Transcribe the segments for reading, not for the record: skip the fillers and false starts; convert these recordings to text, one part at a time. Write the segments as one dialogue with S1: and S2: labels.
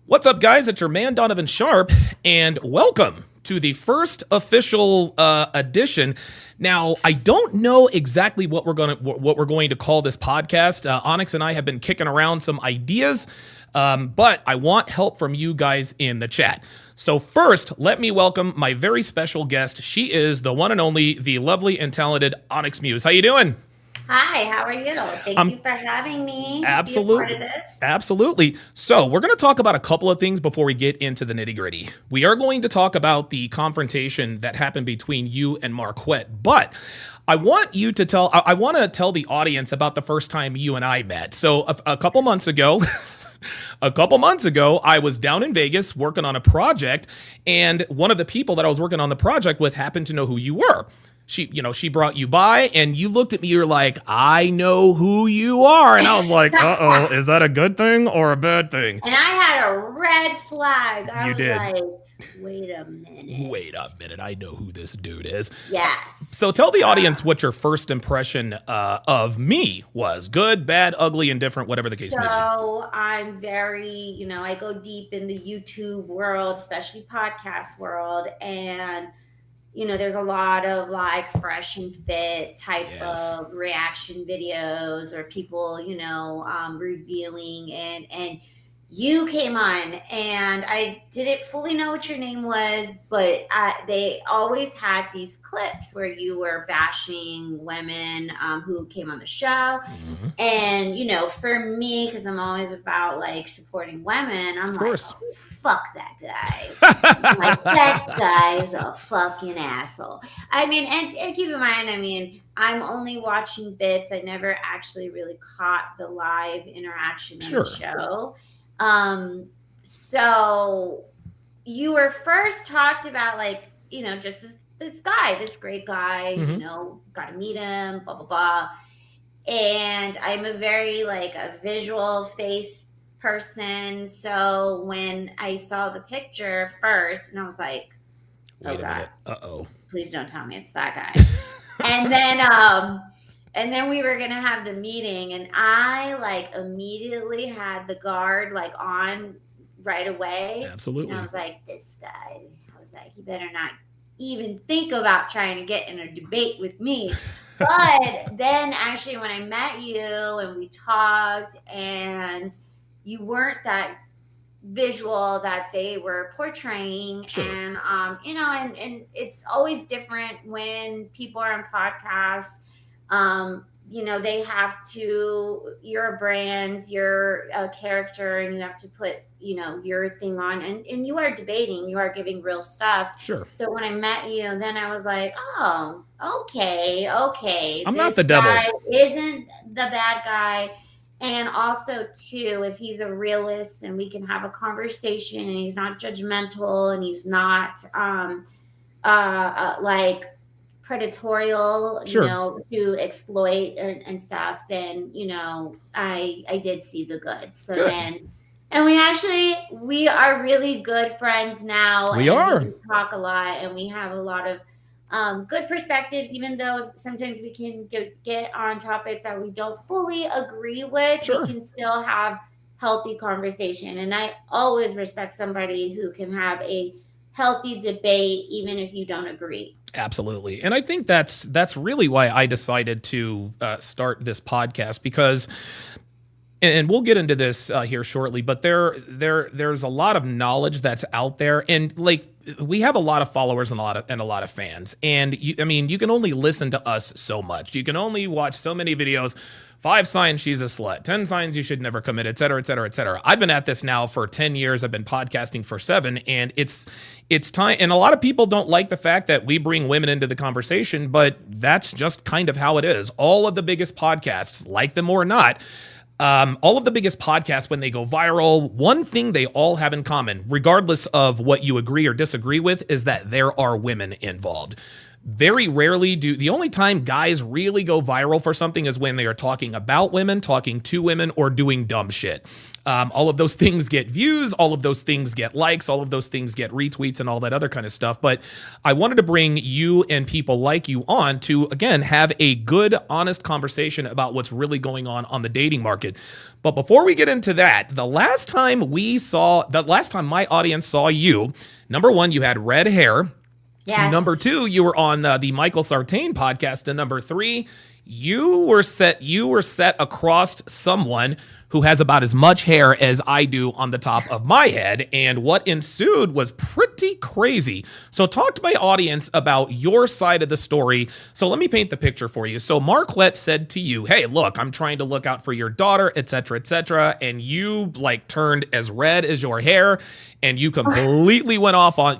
S1: What's up, guys? It's your man, Donovan Sharpe, and welcome to the first official edition. Now, I don't know exactly what we're going to call this podcast. Onyx and I have been kicking around some ideas, but I want help from you guys in the chat. So first, let me welcome my very special guest. She is the one and only, the lovely and talented Onyx Muse. How you doing?
S2: Hi, how are you? Thank you for having me.
S1: Absolutely.
S2: To be a part of this.
S1: Absolutely. So we're going to talk about a couple of things before we get into the nitty gritty. We are going to talk about the confrontation that happened between you and Marquette, but I want to tell the audience about the first time you and I met. So a couple months ago, I was down in Vegas working on a project, and one of the people that I was working on the project with happened to know who you were. She brought you by, and you looked at me, you're like, I know who you are. And I was like, uh-oh, is that a good thing or a bad thing?
S2: And I had a red flag. I was
S1: did.
S2: Like, wait a minute.
S1: I know who this dude is.
S2: Yes.
S1: So tell the audience what your first impression of me was. Good, bad, ugly, indifferent, whatever the case may be.
S2: So I'm very, I go deep in the YouTube world, especially podcast world, and there's a lot of like fresh and fit type of reaction videos or people, reviewing and you came on, and I didn't fully know what your name was, but they always had these clips where you were bashing women who came on the show. Mm-hmm. And, for me, because I'm always about like supporting women, I'm like, oh, fuck that guy. Like, that guy's a fucking asshole. I mean, and keep in mind, I'm only watching bits. I never actually really caught the live interaction in the show. So you were first talked about like, just this guy, this great guy, mm-hmm. Got to meet him, blah, blah, blah. And I'm a very like a visual face person. So when I saw the picture first, and I was like,
S1: wait a minute. Uh-oh.
S2: Please don't tell me it's that guy. And then we were going to have the meeting, and I like immediately had the guard like on right away.
S1: Absolutely.
S2: And I was like, this guy, he better not even think about trying to get in a debate with me. But then actually when I met you and we talked, and you weren't that visual that they were portraying. Sure. And, and it's always different when people are on podcasts. They have to, you're a brand, you're a character, and you have to put, your thing on, and you are debating, you are giving real stuff.
S1: Sure.
S2: So when I met you, then I was like, oh, okay.
S1: I'm not the devil.
S2: Guy isn't the bad guy. And also too, if he's a realist and we can have a conversation and he's not judgmental and he's not, like predatorial,
S1: sure.
S2: To exploit and stuff, then, I did see the good. So
S1: good.
S2: Then, and we are really good friends now.
S1: We are.
S2: We talk a lot, and we have a lot of good perspectives, even though sometimes we can get on topics that we don't fully agree with. Sure. We can still have healthy conversation. And I always respect somebody who can have a healthy debate, even if you don't agree.
S1: Absolutely. And I think that's really why I decided to start this podcast, because, and we'll get into this here shortly, but there's a lot of knowledge that's out there, and like we have a lot of followers and a lot of fans, and you can only listen to us so much. You can only watch so many videos. 5 signs she's a slut, 10 signs you should never commit, et cetera, et cetera, et cetera. I've been at this now for 10 years. I've been podcasting for 7, and it's time. And a lot of people don't like the fact that we bring women into the conversation, but that's just kind of how it is. All of the biggest podcasts, like them or not, all of the biggest podcasts, when they go viral, one thing they all have in common, regardless of what you agree or disagree with, is that there are women involved. very rarely the only time guys really go viral for something is when they are talking about women, talking to women, or doing dumb shit. All of those things get views, all of those things get likes, all of those things get retweets and all that other kind of stuff. But I wanted to bring you and people like you on to, again, have a good, honest conversation about what's really going on the dating market. But before we get into that, the last time my audience saw you, number one, you had red hair.
S2: Yes.
S1: Number two, you were on the Michael Sartain podcast. And number three, you were set across someone who has about as much hair as I do on the top of my head. And what ensued was pretty crazy. So talk to my audience about your side of the story. So let me paint the picture for you. So Marquette said to you, hey, look, I'm trying to look out for your daughter, et cetera, et cetera. And you like turned as red as your hair and you completely went off on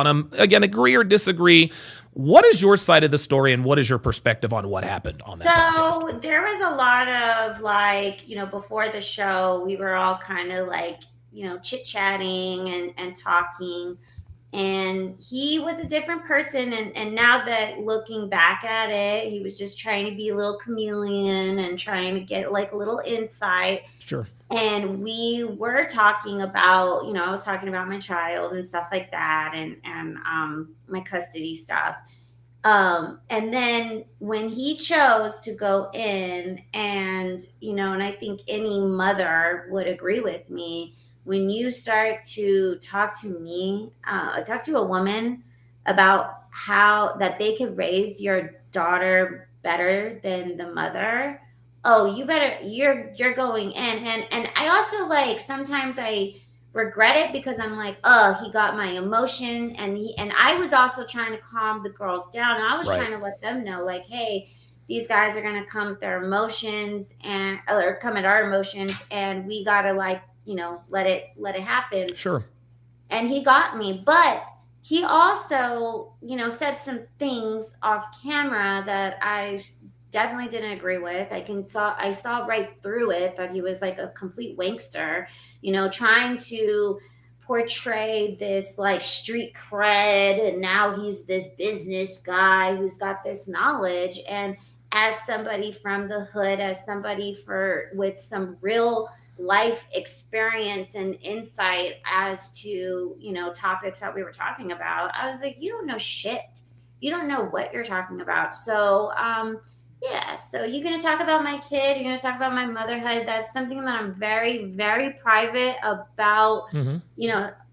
S1: him. Again, agree or disagree. What is your side of the story and what is your perspective on what happened on that podcast?
S2: So there was a lot of like, before the show, we were all kind of like, chit-chatting and talking. And he was a different person. And now that looking back at it, he was just trying to be a little chameleon and trying to get like a little insight.
S1: Sure.
S2: And we were talking about, I was talking about my child and stuff like that and my custody stuff. And then when he chose to go in and I think any mother would agree with me, when you start to talk to a woman about how that they could raise your daughter better than the mother, you're going in. And I also like, sometimes I regret it because I'm like, oh, he got my emotion. And I was also trying to calm the girls down. I was trying to let them know like, hey, these guys are going to come with their emotions or come at our emotions. And we got to like, let it happen.
S1: Sure.
S2: And he got me, but he also, said some things off camera that I definitely didn't agree with. I saw right through it that he was like a complete wankster, trying to portray this like street cred. And now he's this business guy who's got this knowledge. And as somebody from the hood, as somebody with some real life experience and insight as to, topics that we were talking about, I was like, you don't know shit. You don't know what you're talking about. So, yeah, so you're going to talk about my kid. You're going to talk about my motherhood. That's something that I'm very, very private about,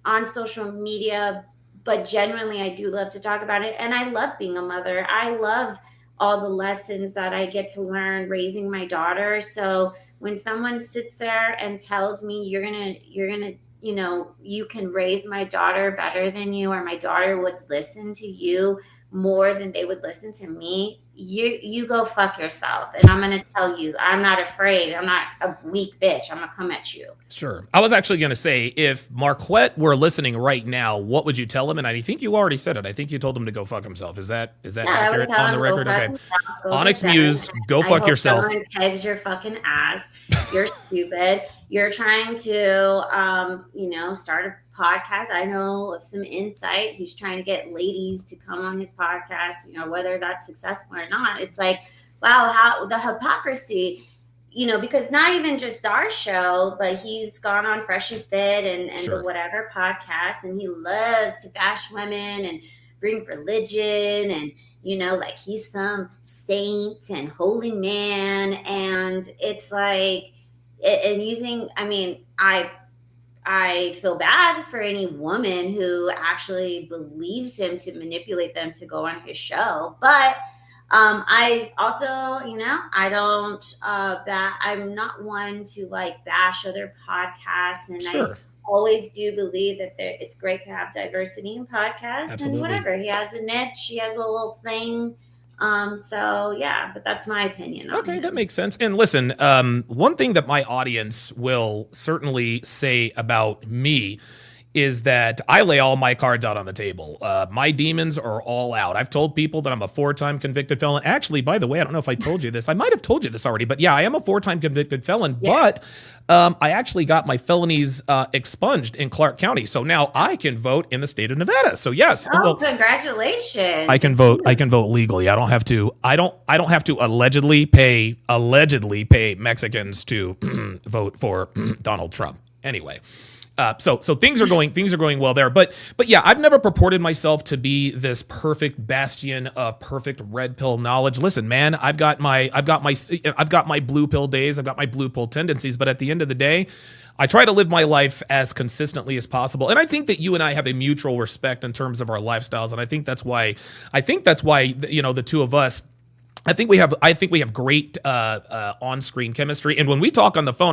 S2: on social media. But genuinely, I do love to talk about it. And I love being a mother. I love all the lessons that I get to learn raising my daughter. So when someone sits there and tells me you're going to, you can raise my daughter better than you, or my daughter would listen to you more than they would listen to me, you go fuck yourself. And I'm going to tell you, I'm not afraid. I'm not a weak bitch. I'm going to come at you.
S1: Sure. I was actually going to say, if Marquette were listening right now, what would you tell him? And I think you already said it. I think you told him to go fuck himself. Is that accurate on the record? Okay. Onyx Muse, go fuck yourself.
S2: Someone pegs your fucking ass. You're stupid. You're trying to, start a podcast. I know of some insight. He's trying to get ladies to come on his podcast, whether that's successful or not. It's like, wow, how the hypocrisy, because not even just our show, but he's gone on Fresh and Fit and
S1: Sure.
S2: the whatever podcast, and he loves to bash women and bring religion and, like he's some saint and holy man. And it's like, and you think, I feel bad for any woman who actually believes him to manipulate them to go on his show. But I also, I don't, I'm not one to like bash other podcasts. And
S1: Sure.
S2: I always do believe that it's great to have diversity in podcasts.
S1: Absolutely.
S2: And whatever. He has a niche, he has a little thing. So yeah, but that's my opinion.
S1: Okay, that makes sense. And listen, one thing that my audience will certainly say about me is that I lay all my cards out on the table. My demons are all out. I've told people that I'm a 4-time convicted felon. Actually, by the way, I don't know if I told you this. I might have told you this already, but yeah, I am a 4-time convicted felon.
S2: Yeah.
S1: But I actually got my felonies expunged in Clark County, so now I can vote in the state of Nevada. So yes,
S2: Oh, congratulations!
S1: I can vote. I can vote legally. I don't have to. I don't have to allegedly pay Mexicans to vote for Donald Trump. Anyway. So things are going well there, but yeah, I've never purported myself to be this perfect bastion of perfect red pill knowledge. Listen, man, I've got my blue pill days, I've got my blue pill tendencies, but at the end of the day, I try to live my life as consistently as possible, and I think that you and I have a mutual respect in terms of our lifestyles, and I think that's why the two of us. I think we have great on-screen chemistry, and when we talk on the phone,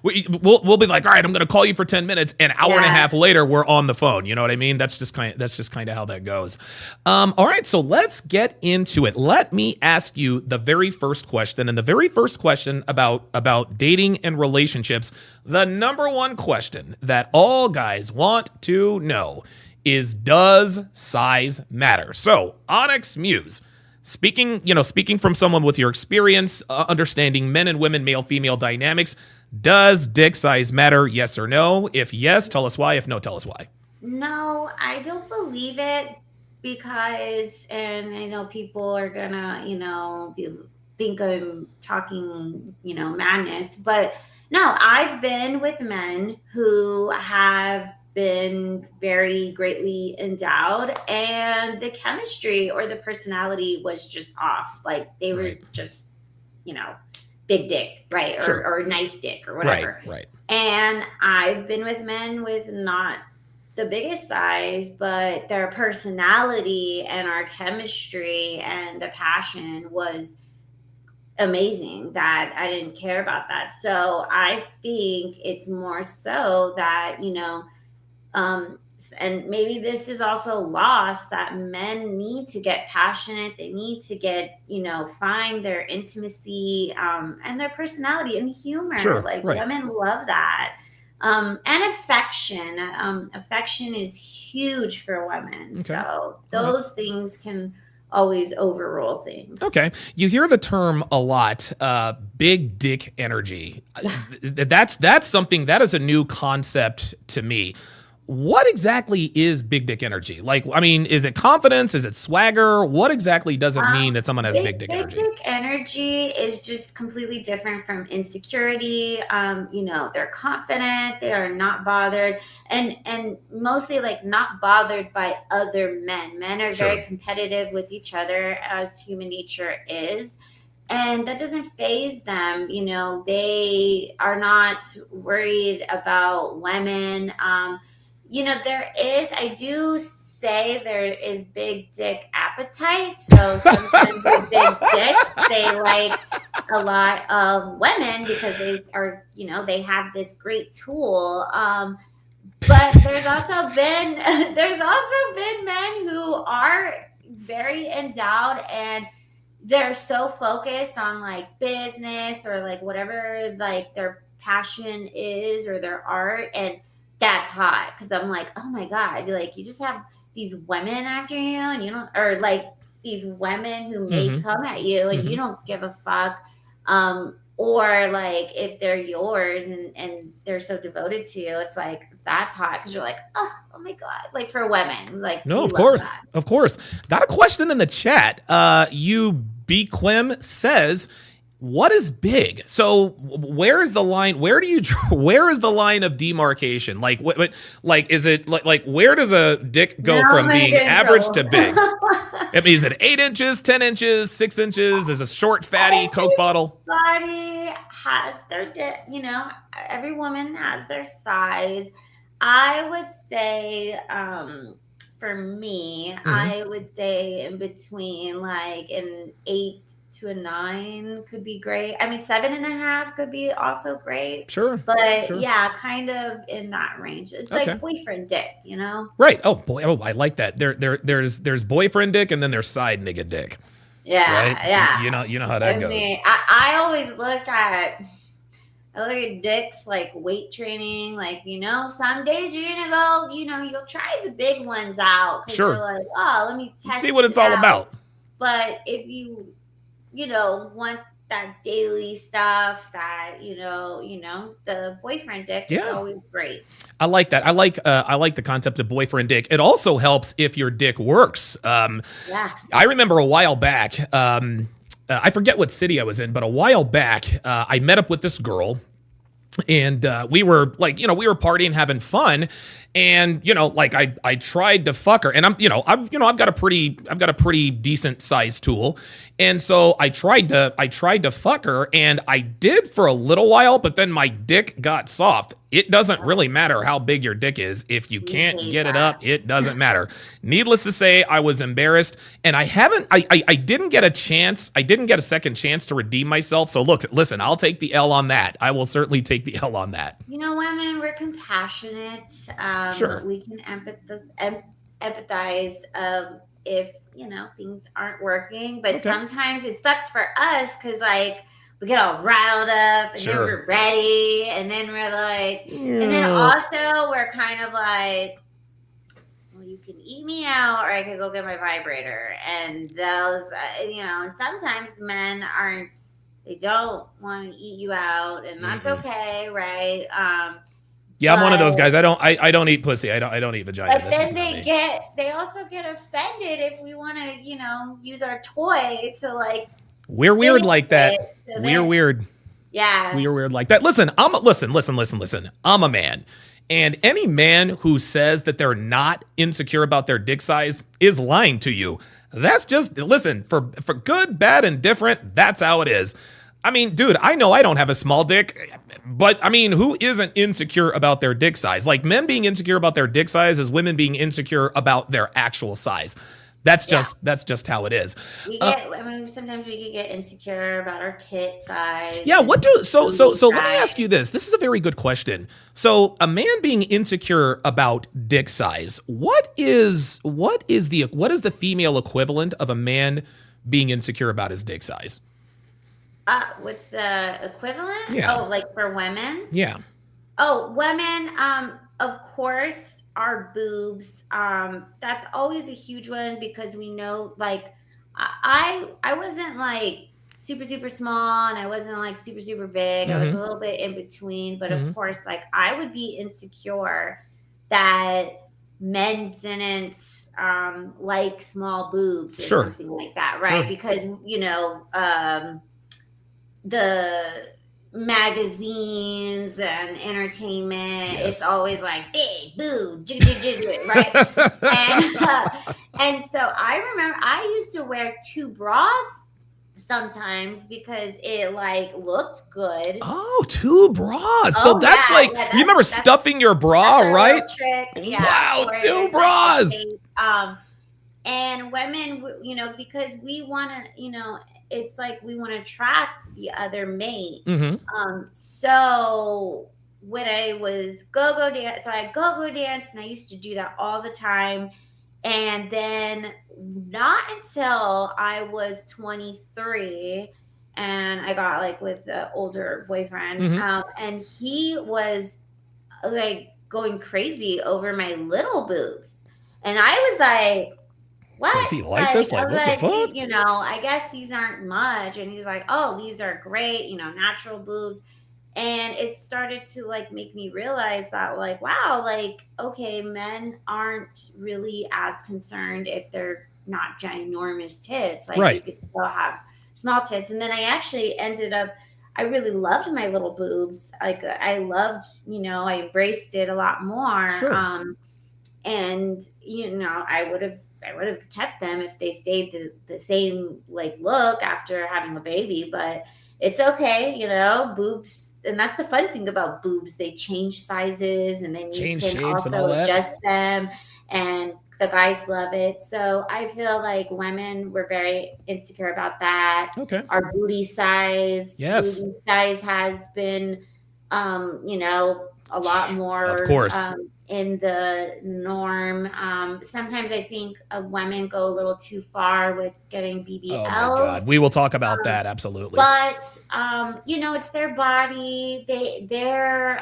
S1: we'll be like, all right, I'm going to call you for 10 minutes. An hour and a half later, we're on the phone. You know what I mean? That's just kind of how that goes. All right, so let's get into it. Let me ask you the very first question, and the very first question about dating and relationships. The number one question that all guys want to know is, does size matter? So, Onyx Muse. Speaking from someone with your experience, understanding men and women, male-female dynamics, does dick size matter? Yes or no? If yes, tell us why. If no, tell us why.
S2: No, I don't believe it because, and I know people are gonna, think I'm talking, madness, but no, I've been with men who have been very greatly endowed and the chemistry or the personality was just off. Like they were just, big dick, right?
S1: Sure.
S2: Or nice dick or whatever.
S1: Right.
S2: And I've been with men with not the biggest size, but their personality and our chemistry and the passion was amazing that I didn't care about that. So I think it's more so that, and maybe this is also lost, that men need to get passionate. They need to get, find their intimacy and their personality and humor.
S1: Sure,
S2: women love that. And affection. Affection is huge for women. Okay. So those things can always overrule things.
S1: Okay. You hear the term a lot, big dick energy. That's something that is a new concept to me. What exactly is big dick energy? Like, I mean, is it confidence? Is it swagger? What exactly does it mean that someone has big dick energy?
S2: Big dick energy is just completely different from insecurity. They're confident. They are not bothered, and mostly like not bothered by other men. Men are very competitive with each other, as human nature is. And that doesn't faze them. They are not worried about women. I do say there is big dick appetite. So sometimes with big dicks, they like a lot of women because they are, they have this great tool. But there's also been men who are very endowed and they're so focused on like business or like whatever like their passion is or their art, and that's hot because I'm like, oh my God, like you just have these women after you and you don't, or like these women who may come at you and you don't give a fuck. Or like if they're yours and they're so devoted to you, it's like, that's hot because you're like, oh my God, like for women, like.
S1: No, of course. Got a question in the chat. Quim says, what is big? So where is the line? Where is the line of demarcation? Like like is it like where does a dick go from being average to big? I mean, is it 8 inches, 10 inches, 6 inches? Is a short, fatty Coke bottle?
S2: Everybody has their dick, every woman has their size. I would say, for me, I would say in between like an 8 to a 9 could be great. I mean, 7.5 could be also great.
S1: Sure.
S2: But yeah, kind of in that range. It's like boyfriend dick,
S1: Right. Oh boy. Oh, I like that. There's boyfriend dick and then there's side nigga dick.
S2: Yeah.
S1: Right?
S2: Yeah.
S1: You know how that goes.
S2: I always look at I look at dicks like weight training. Like, some days you're gonna go, you'll try the big ones out because you're
S1: Sure.
S2: like, oh, let me
S1: See
S2: test
S1: what
S2: it
S1: it's all
S2: out.
S1: about.
S2: But if want that daily stuff, that the boyfriend dick is
S1: Yeah.
S2: always great.
S1: I like that. I like the concept of boyfriend dick. It also helps if your dick works.
S2: Yeah.
S1: I remember a while back. I forget what city I was in, but a while back, I met up with this girl, and we were like, we were partying, having fun, and like I tried to fuck her, and I've got a pretty decent sized tool, and so I tried to fuck her, and I did for a little while, but then my dick got soft. It doesn't really matter how big your dick is. If you can't get it up, it doesn't matter. Needless to say, I was embarrassed, and I didn't get a chance. I didn't get a second chance to redeem myself. So listen, I'll take the L on that. I will certainly take the L on that.
S2: Women, we're compassionate.
S1: Sure.
S2: We can empathize if, things aren't working. But sometimes it sucks for us because, like, we get all riled up and then we're ready. And then we're like, and then also we're kind of like, well, you can eat me out or I could go get my vibrator. And those, and sometimes men they don't want to eat you out, and that's okay, right?
S1: Yeah, I'm one of those guys. I don't eat pussy. I don't eat vagina.
S2: But then they also get offended if we want to, use our toy to like.
S1: We're weird like that.
S2: So
S1: we're weird.
S2: Yeah.
S1: We're weird like that. Listen. I'm a man. And any man who says that they're not insecure about their dick size is lying to you. That's just, listen, for good, bad, and different, that's how it is. I mean, dude, I know I don't have a small dick, but I mean, who isn't insecure about their dick size? Like, men being insecure about their dick size is women being insecure about their actual size. That's just how it is.
S2: Sometimes we could get insecure about our tit size.
S1: Yeah, so let me ask you this. This is a very good question. So, a man being insecure about dick size, what is the female equivalent of a man being insecure about his dick size?
S2: What's the equivalent?
S1: Yeah.
S2: Oh, like for women?
S1: Yeah.
S2: Oh, women, of course, our boobs. That's always a huge one because we know, like, I wasn't like super, super small and I wasn't like super, super big. I was a little bit in between. But of course, like, I would be insecure that men didn't like small boobs or something like that, right? Because, the magazines and entertainment, it's always like big boob, right? And so I remember I used to wear 2 bras sometimes because it like looked good.
S1: Oh, 2 bras. So that's like, you remember stuffing your bra, right?
S2: Trick. Yeah,
S1: wow, 2 bras.
S2: And women, because we want to, it's like we want to attract the other mate. So when I was go-go dance, so I go-go dance, and I used to do that all the time. And then not until I was 23 and I got like with the older boyfriend, and he was like going crazy over my little boobs. And I was like, what?
S1: Does he like this? Like, what the fuck?
S2: I guess these aren't much. And he's like, oh, these are great, natural boobs. And it started to like make me realize that, like, wow, like, okay, men aren't really as concerned if they're not ginormous tits. Like, you could still have small tits. And then I actually ended up, I really loved my little boobs. Like, I loved, I embraced it a lot more. And I would have kept them if they stayed the same like look after having a baby, but it's okay, boobs. And that's the fun thing about boobs. They change sizes and then you can also adjust them, and the guys love it. So I feel like women were very insecure about that.
S1: Okay.
S2: Our booty size.
S1: Yes.
S2: Booty size has been, a lot
S1: Of
S2: more
S1: course.
S2: in the norm. Sometimes I think women go a little too far with getting
S1: Oh my
S2: BBLs.
S1: God. We will talk about that. Absolutely.
S2: But it's their body. Their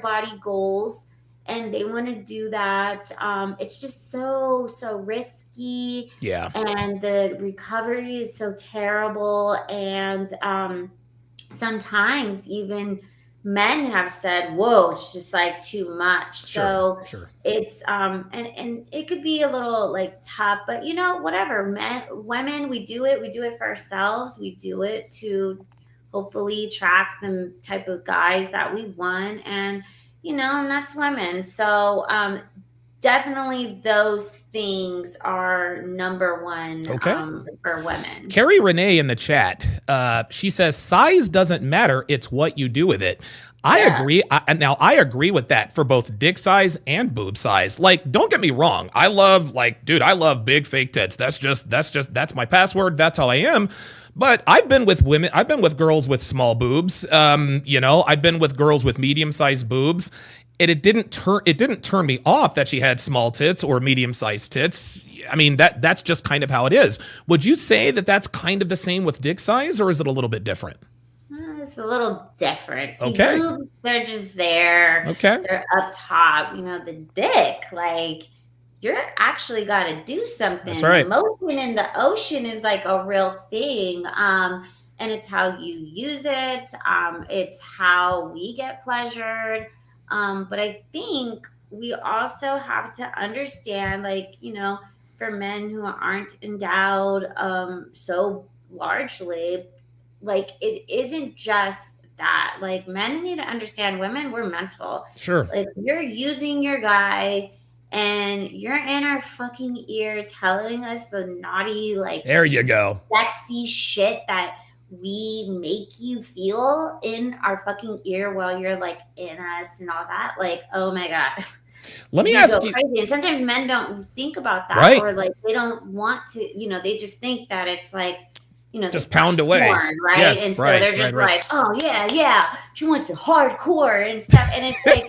S2: body goals, and they want to do that. It's just so risky,
S1: Yeah.
S2: and the recovery is so terrible. And sometimes even men have said, "Whoa, it's just like too much."
S1: Sure.
S2: So
S1: Sure.
S2: it's and it could be a little like tough, but whatever. Men, women, we do it for ourselves. We do it to hopefully attract the type of guys that we want, and that's women. So definitely those things are number one
S1: Okay.
S2: for women.
S1: Carrie Renee in the chat, she says, size doesn't matter. It's what you do with it. I
S2: Yeah.
S1: agree. I agree with that for both dick size and boob size. Like, don't get me wrong. I love big fake tits. That's my password. That's how I am. But I've been with women. I've been with girls with small boobs. I've been with girls with medium-sized boobs. And it didn't turn me off that she had small tits or medium-sized tits. I mean, that's just kind of how it is. Would you say that that's kind of the same with dick size, or is it a little bit different?
S2: It's a little different. See,
S1: Okay.
S2: boobs, they're just there.
S1: Okay.
S2: They're up top. The dick, like, you're actually got to do something.
S1: That's right.
S2: The motion in the ocean is like a real thing. And it's how you use it. It's how we get pleasured. But I think we also have to understand, like, for men who aren't endowed so largely, like, it isn't just that. Like, men need to understand, women, we're mental.
S1: Sure.
S2: Like, you're using your guy and you're in our fucking ear telling us the naughty, like,
S1: there you go,
S2: sexy shit that we make you feel in our fucking ear while you're like in us and all that. Like, oh my God.
S1: Let me ask you.
S2: Crazy. And sometimes men don't think about that,
S1: right?
S2: Or like they don't want to, they just think that it's like,
S1: just pound away,
S2: porn, right?
S1: Yes,
S2: and so
S1: right,
S2: they're just
S1: right.
S2: like, oh yeah, she wants the hardcore and stuff, and it's like,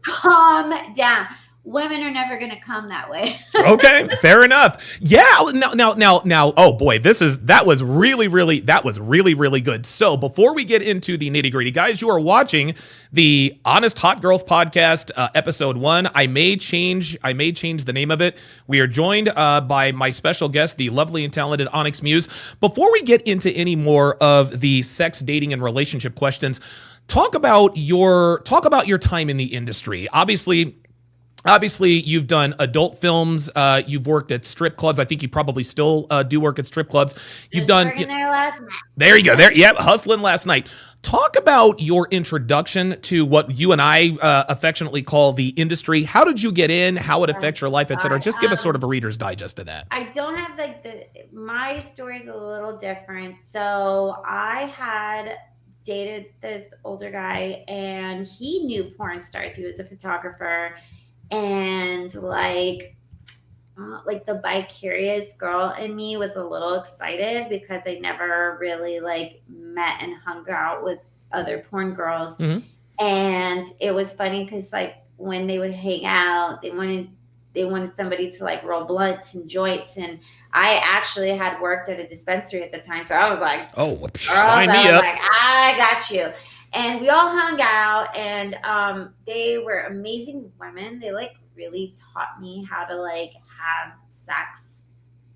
S2: calm down. Women are never going to come that way.
S1: Okay, fair enough. Yeah. Now. Oh boy, that was really good. So before we get into the nitty gritty, guys, you are watching the Honest Hot Girls podcast, episode 1. I may change the name of it. We are joined by my special guest, the lovely and talented Onyx Muse. Before we get into any more of the sex, dating, and relationship questions, talk about your time in the industry. Obviously, you've done adult films. You've worked at strip clubs. I think you probably still do work at strip clubs. You've done.
S2: There last night.
S1: There you go. There, yep, hustling last night. Talk about your introduction to what you and I affectionately call the industry. How did you get in? How it affects your life, etc. Just give us sort of a Reader's Digest of that.
S2: I don't have my story's a little different. So I had dated this older guy, and he knew porn stars. He was a photographer. And like the bi-curious girl in me was a little excited because I never really like met and hung out with other porn girls.
S1: Mm-hmm.
S2: And it was funny because like when they would hang out, they wanted somebody to like roll blunts and joints. And I actually had worked at a dispensary at the time, so I was like,
S1: "Oh, sign me up!"
S2: Like, I got you. And we all hung out, and they were amazing women. They like really taught me how to like have sex,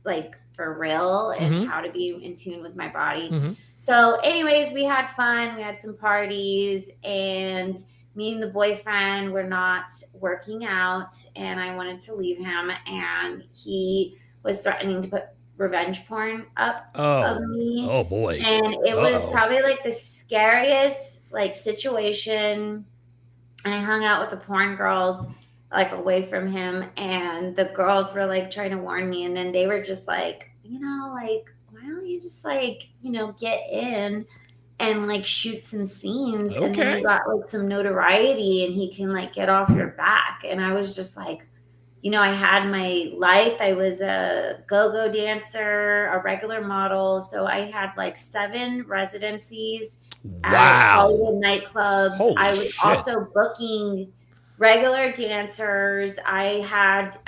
S2: like for real, and
S1: Mm-hmm.
S2: how to be in tune with my body.
S1: Mm-hmm.
S2: So anyways, we had fun. We had some parties, and me and the boyfriend were not working out, and I wanted to leave him, and he was threatening to put revenge porn up of me.
S1: Oh boy.
S2: And it was probably like the scariest like situation. And I hung out with the porn girls like away from him, and the girls were like trying to warn me, and then they were just like, like, why don't you just like, get in and like shoot some scenes, and then you got like some notoriety and he can like get off your back. And I was just like, I had my life. I was a go-go dancer, a regular model. So I had like 7 residencies at
S1: Wow.
S2: Hollywood nightclubs.
S1: Holy
S2: I was
S1: shit.
S2: also booking regular dancers. I had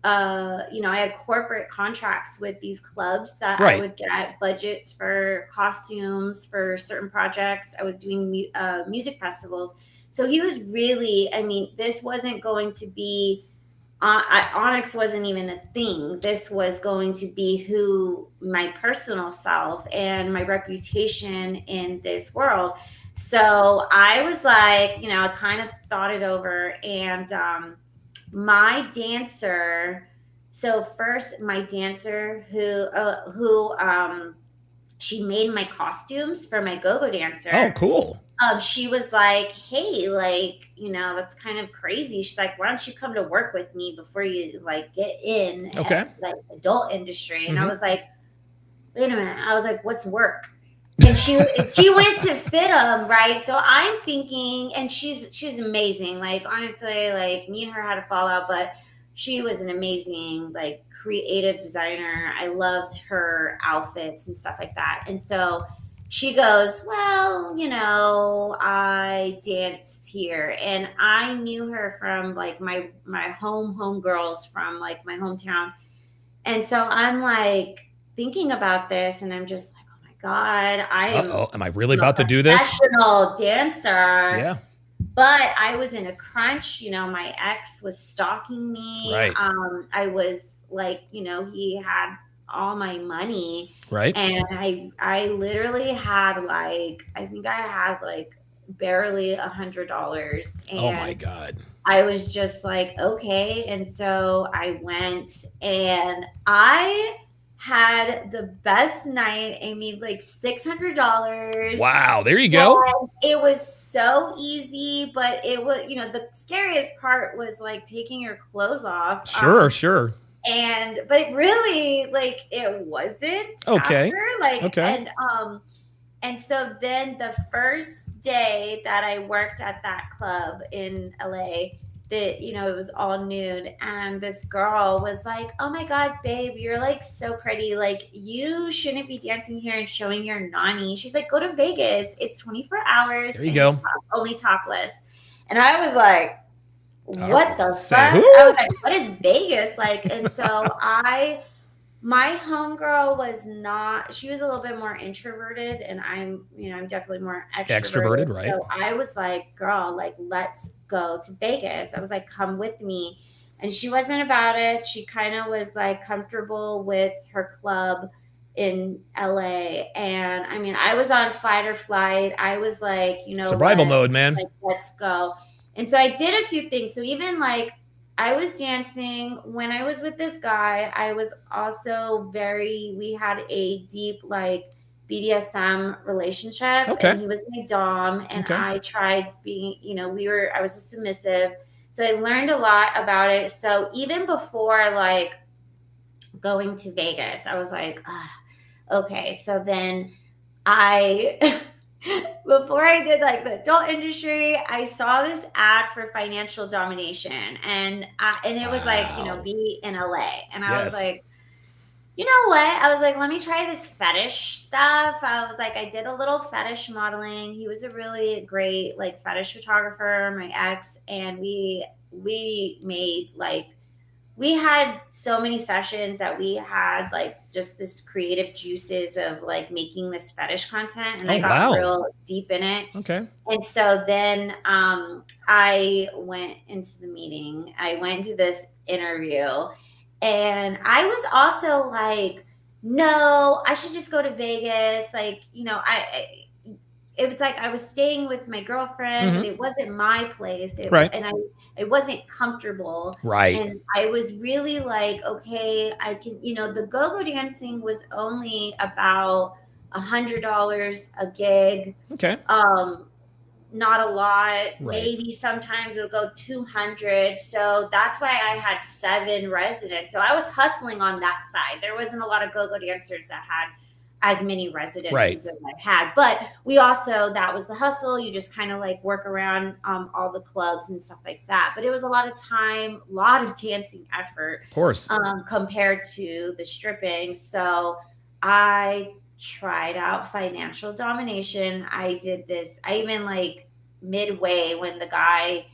S2: I had corporate contracts with these clubs that I
S1: Right.
S2: would get budgets for costumes for certain projects. I was doing music festivals. So he was really, I mean, this wasn't going to be, Onyx wasn't even a thing. This was going to be who my personal self and my reputation in this world. So I was like, I kind of thought it over, and my dancer. So first, my dancer who she made my costumes for my go-go
S1: Oh,
S2: dancer.
S1: cool.
S2: She was like, "Hey, like, that's kind of crazy." She's like, "Why don't you come to work with me before you like get in
S1: Okay.
S2: at like adult industry?" And I
S1: Mm-hmm.
S2: was like, "Wait a minute." I was like, "What's work?" And she went to fit them, right? So I'm thinking, and she's amazing. Like, honestly, like, me and her had a fallout, but she was an amazing, like, creative designer. I loved her outfits and stuff like that. And so she goes, "Well, I dance here." And I knew her from like my home girls from like my hometown. And so I'm like thinking about this, and I'm just like, "Oh my God, I am
S1: Uh-oh. Am I really
S2: a
S1: about to do this?
S2: professional dancer."
S1: Yeah.
S2: But I was in a crunch. My ex was stalking me.
S1: Right.
S2: I was like, he had all my money,
S1: Right.
S2: and I literally had like, I think I had like barely $100,
S1: Oh my
S2: and
S1: God.
S2: I was just like, okay. And so I went, and I had the best night. I made like $600.
S1: Wow. There you go.
S2: And it was so easy, but it was, the scariest part was like taking your clothes off.
S1: Sure, sure.
S2: But it really, like, it wasn't
S1: Okay.
S2: after, like,
S1: Okay.
S2: and so then the first day that I worked at that club in LA, it was all nude, and this girl was like, "Oh my God, babe, you're like so pretty. Like, you shouldn't be dancing here and showing your nani." She's like, "Go to Vegas. It's 24 hours
S1: There you
S2: and it's
S1: go.
S2: only topless." And I was like, "What the
S1: Say
S2: fuck?"
S1: who?
S2: I was like, "What is Vegas like?" And so my homegirl was not, she was a little bit more introverted, and I'm definitely more extroverted.
S1: Extroverted, right?
S2: So I was like, "Girl, like, let's go to Vegas." I was like, "Come with me." And she wasn't about it. She kind of was like comfortable with her club in LA. And I mean, I was on fight or flight. I was like, you know
S1: Survival
S2: what?
S1: mode, man.
S2: Like, let's go. And so I did a few things. So even like, I was dancing when I was with this guy. I was also we had a deep, like, BDSM relationship,
S1: Okay.
S2: and he was my dom, and
S1: Okay.
S2: I tried being, I was a submissive. So I learned a lot about it. So even before like going to Vegas, I was like, okay. So then I before I did like the adult industry, I saw this ad for financial domination, and it was like,
S1: Wow.
S2: be in LA, and I was
S1: Yes.
S2: like, you know what? I was like, let me try this fetish stuff. I was like, I did a little fetish modeling. He was a really great like fetish photographer, my ex, and we made like, we had so many sessions that we had like just this creative juices of like making this fetish content, and
S1: Oh,
S2: I got
S1: wow.
S2: real deep in it.
S1: Okay.
S2: And so then I went into the meeting. I went into this interview, and I was also like, no, I should just go to Vegas. Like, it was like I was staying with my girlfriend, and
S1: Mm-hmm.
S2: it wasn't my place.
S1: Right.
S2: I wasn't comfortable.
S1: Right.
S2: And I was really like, okay, I can, the go-go dancing was only about $100 a gig.
S1: Okay.
S2: Not a lot.
S1: Right.
S2: Maybe sometimes it'll go 200. So that's why I had 7 residents. So I was hustling on that side. There wasn't a lot of go-go dancers that had as many residencies as I had. But we also, that was the hustle. You just kind of like work around all the clubs and stuff like that. But it was a lot of time, a lot of dancing effort.
S1: Of course.
S2: Compared to the stripping. So I tried out financial domination. I did this. I even like midway when the guy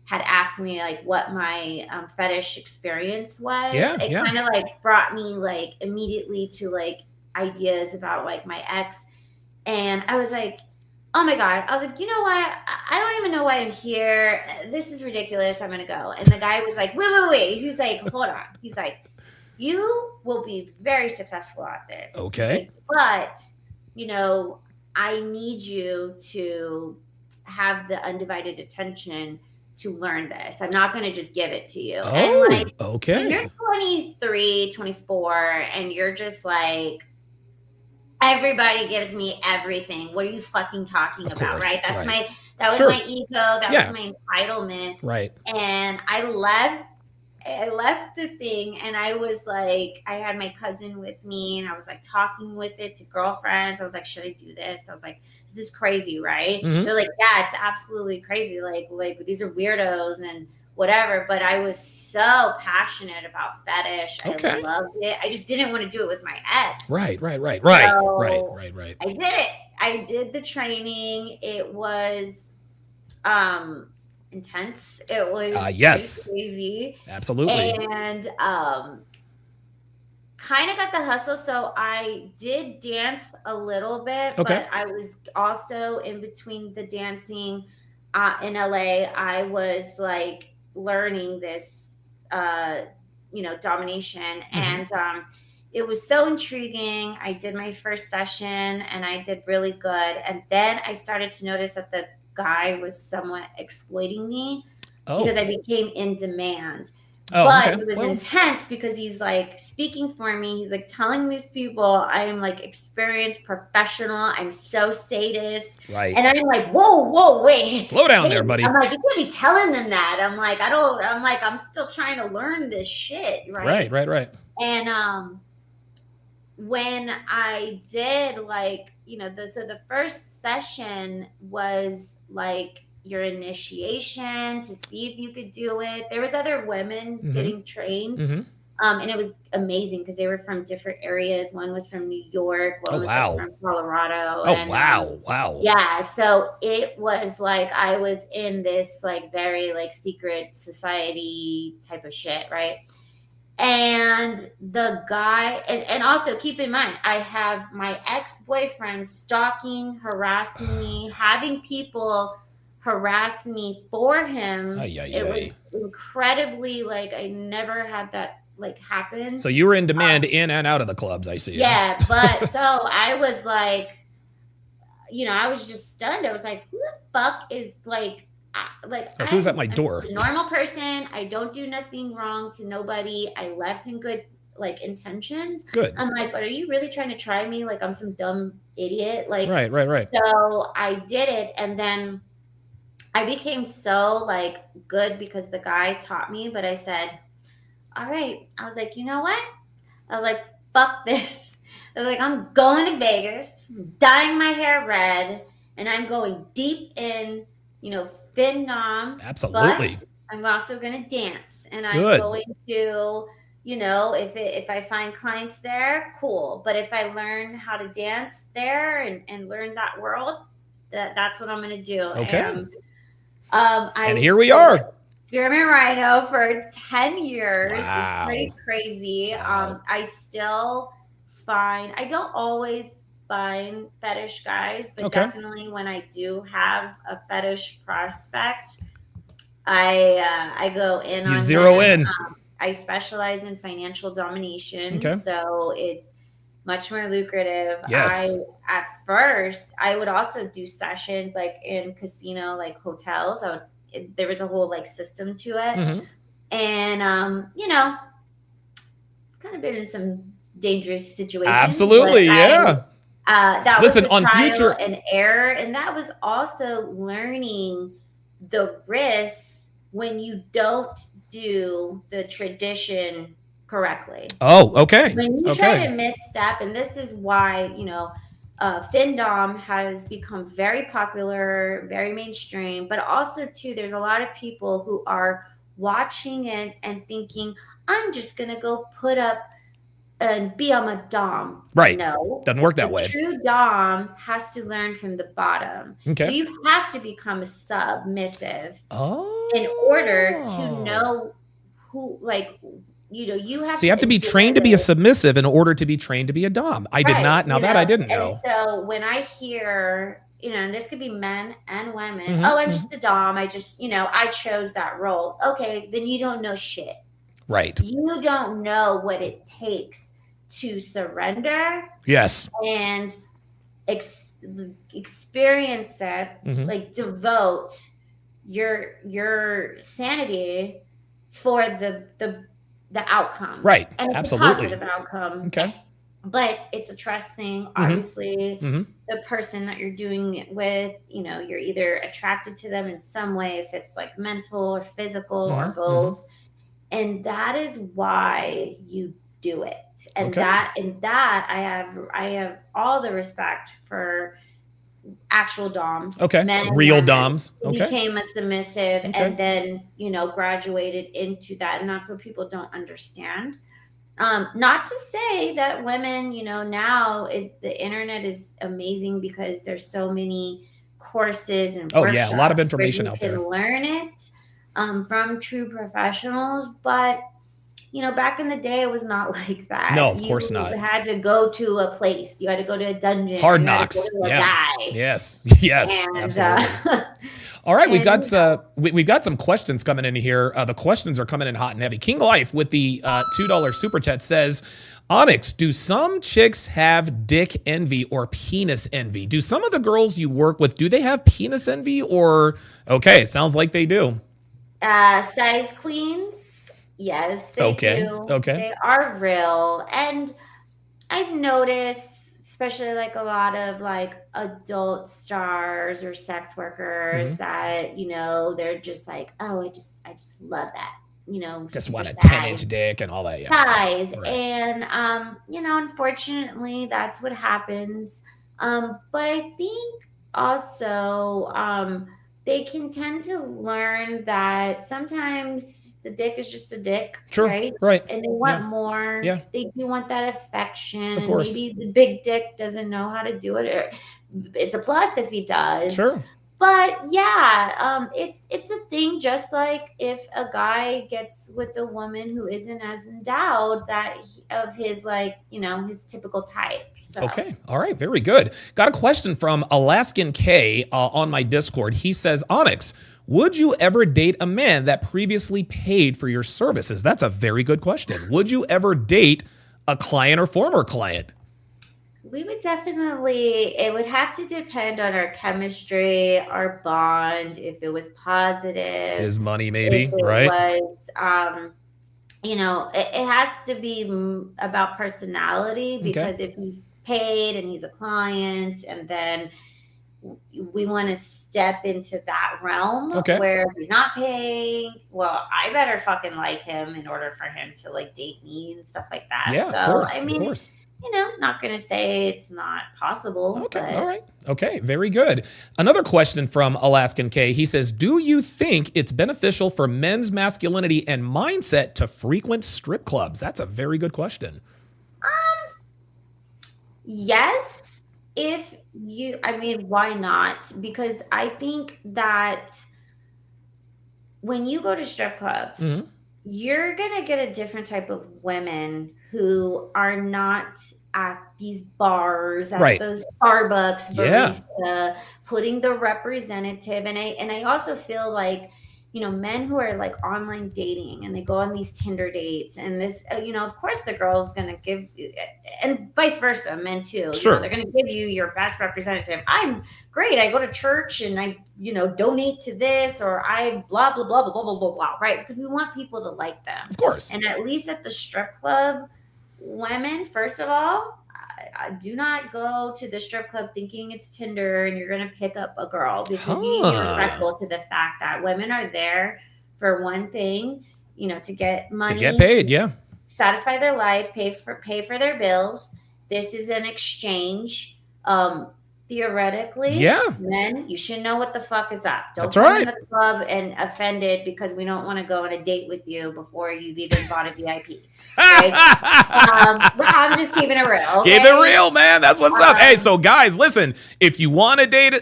S2: had asked me like what my fetish experience was,
S1: Yeah,
S2: it
S1: yeah.
S2: kind of like brought me like immediately to like ideas about like my ex. And I was like, oh my God. I was like, you know what? I don't even know why I'm here. This is ridiculous. I'm going to go. And the guy was like, wait. He's like, hold on. He's like, you will be very successful at this. He's
S1: Okay.
S2: like, but, you know, I need you to have the undivided attention to learn this. I'm not going to just give it to you. And like,
S1: Oh,
S2: when you're
S1: okay.
S2: 23, 24, and you're just like, everybody gives me everything. What are you fucking talking
S1: Of
S2: about?
S1: course.
S2: Right?
S1: Right.
S2: That was
S1: Sure.
S2: my ego. That was
S1: Yeah.
S2: my entitlement.
S1: Right.
S2: And I left the thing and I was like, I had my cousin with me and I was like talking with it to girlfriends. I was like, should I do this? I was like, this is crazy, right?
S1: Mm-hmm.
S2: They're like, yeah, it's absolutely crazy. Like these are weirdos and whatever. But I was so passionate about fetish. I
S1: Okay.
S2: loved it. I just didn't want to do it with my ex.
S1: Right.
S2: So I did it. I did the training. It was intense. It was pretty
S1: Yes.
S2: crazy.
S1: Absolutely.
S2: And kind of got the hustle. So I did dance a little bit,
S1: Okay.
S2: but I was also in between the dancing in LA. I was like learning this, domination.
S1: Mm-hmm.
S2: And it was so intriguing. I did my first session and I did really good. And then I started to notice that the guy was somewhat exploiting me because
S1: Oh.
S2: I became in demand.
S1: Oh,
S2: But
S1: okay.
S2: it was
S1: Well,
S2: intense because he's like speaking for me. He's like telling these people I am like experienced professional. I'm so sadist.
S1: right.
S2: And I'm like, whoa, wait.
S1: Slow down
S2: Wait.
S1: there, buddy.
S2: I'm like, you can't be telling them that. I'm still trying to learn this shit, right?
S1: Right.
S2: And when I did like, the first session was like your initiation to see if you could do it. There was other women
S1: Mm-hmm.
S2: getting trained.
S1: Mm-hmm.
S2: And it was amazing because they were from different areas. One was from New York, one
S1: Oh,
S2: was
S1: wow.
S2: like from Colorado.
S1: Oh,
S2: And
S1: wow.
S2: yeah, so it was like I was in this like very like secret society type of shit, right? And the guy, and also keep in mind, I have my ex-boyfriend stalking, harassing me, having people harass me for him.
S1: Ay, ay,
S2: It
S1: ay.
S2: was incredibly like I never had that like happen.
S1: So you were in demand in and out of the clubs, I see.
S2: Yeah, but so I was like, I was just stunned. I was like, who the fuck is like
S1: Who's at my
S2: I'm
S1: door?
S2: a normal person. I don't do nothing wrong to nobody. I left in good like intentions.
S1: Good.
S2: I'm like, but are you really trying to try me like I'm some dumb idiot? Like,
S1: Right.
S2: so I did it, and then I became so like good because the guy taught me. But I said, all right. I was like, you know what? I was like, fuck this. I was like, I'm going to Vegas, dyeing my hair red, and I'm going deep in, fin nom.
S1: Absolutely.
S2: But I'm also going to dance, and I'm
S1: Good.
S2: going to, if I find clients there, cool. But if I learn how to dance there and learn that world, that's what I'm going to do.
S1: Okay.
S2: And
S1: here we are.
S2: Spearmint Rhino for 10 years.
S1: Wow.
S2: It's pretty crazy.
S1: Wow.
S2: I still I don't always find fetish guys, but
S1: Okay.
S2: definitely when I do have a fetish prospect, I go in on
S1: You zero
S2: them.
S1: in.
S2: I specialize in financial domination,
S1: Okay.
S2: so it's much more lucrative.
S1: Yes.
S2: At first, I would also do sessions like in casino, like hotels. There was a whole like system to it.
S1: Mm-hmm.
S2: And kind of been in some dangerous situations.
S1: Absolutely, yeah.
S2: That
S1: Listen,
S2: was
S1: on
S2: trial
S1: future
S2: and error, and that was also learning the risks when you don't do the tradition correctly.
S1: Oh, okay.
S2: When you try to misstep, and this is why, Findom has become very popular, very mainstream, but also too, there's a lot of people who are watching it and thinking, I'm just going to go put up and become a dom.
S1: Right.
S2: No.
S1: Doesn't work that
S2: The
S1: way.
S2: true dom has to learn from the bottom.
S1: Okay.
S2: So you have to become a submissive in order to
S1: Oh.
S2: know who, like, you have
S1: So you have to be trained to be a submissive in order to be trained to be a dom. I did not. Now that I didn't know.
S2: And so when I hear, and this could be men and women,
S1: Mhm,
S2: oh, I'm just a dom. I just, I chose that role. Okay, then you don't know shit.
S1: Right.
S2: You don't know what it takes to surrender.
S1: Yes.
S2: And experience it, like devote your sanity for the outcome.
S1: Right.
S2: And it's
S1: absolutely.
S2: a positive outcome.
S1: Okay.
S2: But it's a trust thing. Obviously, the person that you're doing it with, you're either attracted to them in some way, if it's like mental or physical or both. And that is why you do it. And that I have all the respect for actual doms.
S1: Okay.
S2: Men
S1: Real doms. Okay.
S2: Became a submissive and then, graduated into that. And that's what people don't understand. Not to say that women, now the internet is amazing because there's so many courses and
S1: workshops a lot of information
S2: where
S1: out there.
S2: You can learn it from true professionals, but back in the day, it was not like that.
S1: No, of course not.
S2: You had to go to a place. You had to go to a dungeon.
S1: Hard knocks.
S2: Guy.
S1: Yes.
S2: And,
S1: absolutely. All right, we've got some questions coming in here. The questions are coming in hot and heavy. King Life with the $2 super chat says, Onyx, do some chicks have dick envy or penis envy? Do some of the girls you work with, do they have penis envy or, okay, sounds like they do.
S2: Size queens. Yes, they do.
S1: Okay.
S2: They are real. And I've noticed, especially like a lot of like adult stars or sex workers that, they're just like, oh, I just love that.
S1: Just want a 10-inch dick and all that.
S2: Size. Right. And, unfortunately, that's what happens. But I think also they can tend to learn that sometimes the dick is just a dick, right?
S1: Right.
S2: And they want more.
S1: Yeah.
S2: They do want that affection.
S1: Of course.
S2: Maybe the big dick doesn't know how to do it. Or it's a plus if he does.
S1: Sure.
S2: But yeah, it's a thing. Just like if a guy gets with a woman who isn't as endowed of his his typical type. So.
S1: Okay. All right. Very good. Got a question from Alaskan K on my Discord. He says, Onyx, would you ever date a man that previously paid for your services? That's a very good question. Would you ever date a client or former client?
S2: We would definitely, it would have to depend on our chemistry, our bond, if it was positive.
S1: His money, maybe,
S2: if it
S1: right?
S2: Was, it has to be about personality because if he paid and he's a client and then we want to step into that realm where he's not paying, well, I better fucking like him in order for him to like date me and stuff like that.
S1: Yeah,
S2: so,
S1: of course,
S2: I mean,
S1: of course.
S2: Not going to say it's not possible.
S1: Okay,
S2: but...
S1: all right. Okay, very good. Another question from Alaskan K. He says, do you think it's beneficial for men's masculinity and mindset to frequent strip clubs? That's a very good question.
S2: Yes. Why not? Because I think that when you go to strip clubs, you're going to get a different type of women who are not at these bars, at those Starbucks barista, putting the representative. And I also feel like, men who are like online dating and they go on these Tinder dates and this, of course the girl's going to give, and vice versa, men too.
S1: Sure.
S2: They're going to give you your best representative. I'm great. I go to church and I, donate to this or I blah, blah, blah, blah, blah, blah, blah, blah, right? Because we want people to like them.
S1: Of course.
S2: And at least at the strip club, women, first of all, I do not go to the strip club thinking it's Tinder and you're going to pick up a girl because you need to be respectful to the fact that women are there for one thing, to get money,
S1: to get paid,
S2: satisfy their life, pay for their bills. This is an exchange. theoretically,
S1: Yeah,
S2: men, you should know what the fuck is up. Don't
S1: that's
S2: come in
S1: right.
S2: the club and offended because we don't want to go on a date with you before you've even bought a VIP, right? I'm just keeping it real,
S1: Keep it
S2: okay?
S1: real, man. That's what's up. Hey,
S2: Um,
S1: so guys, listen. If you want to date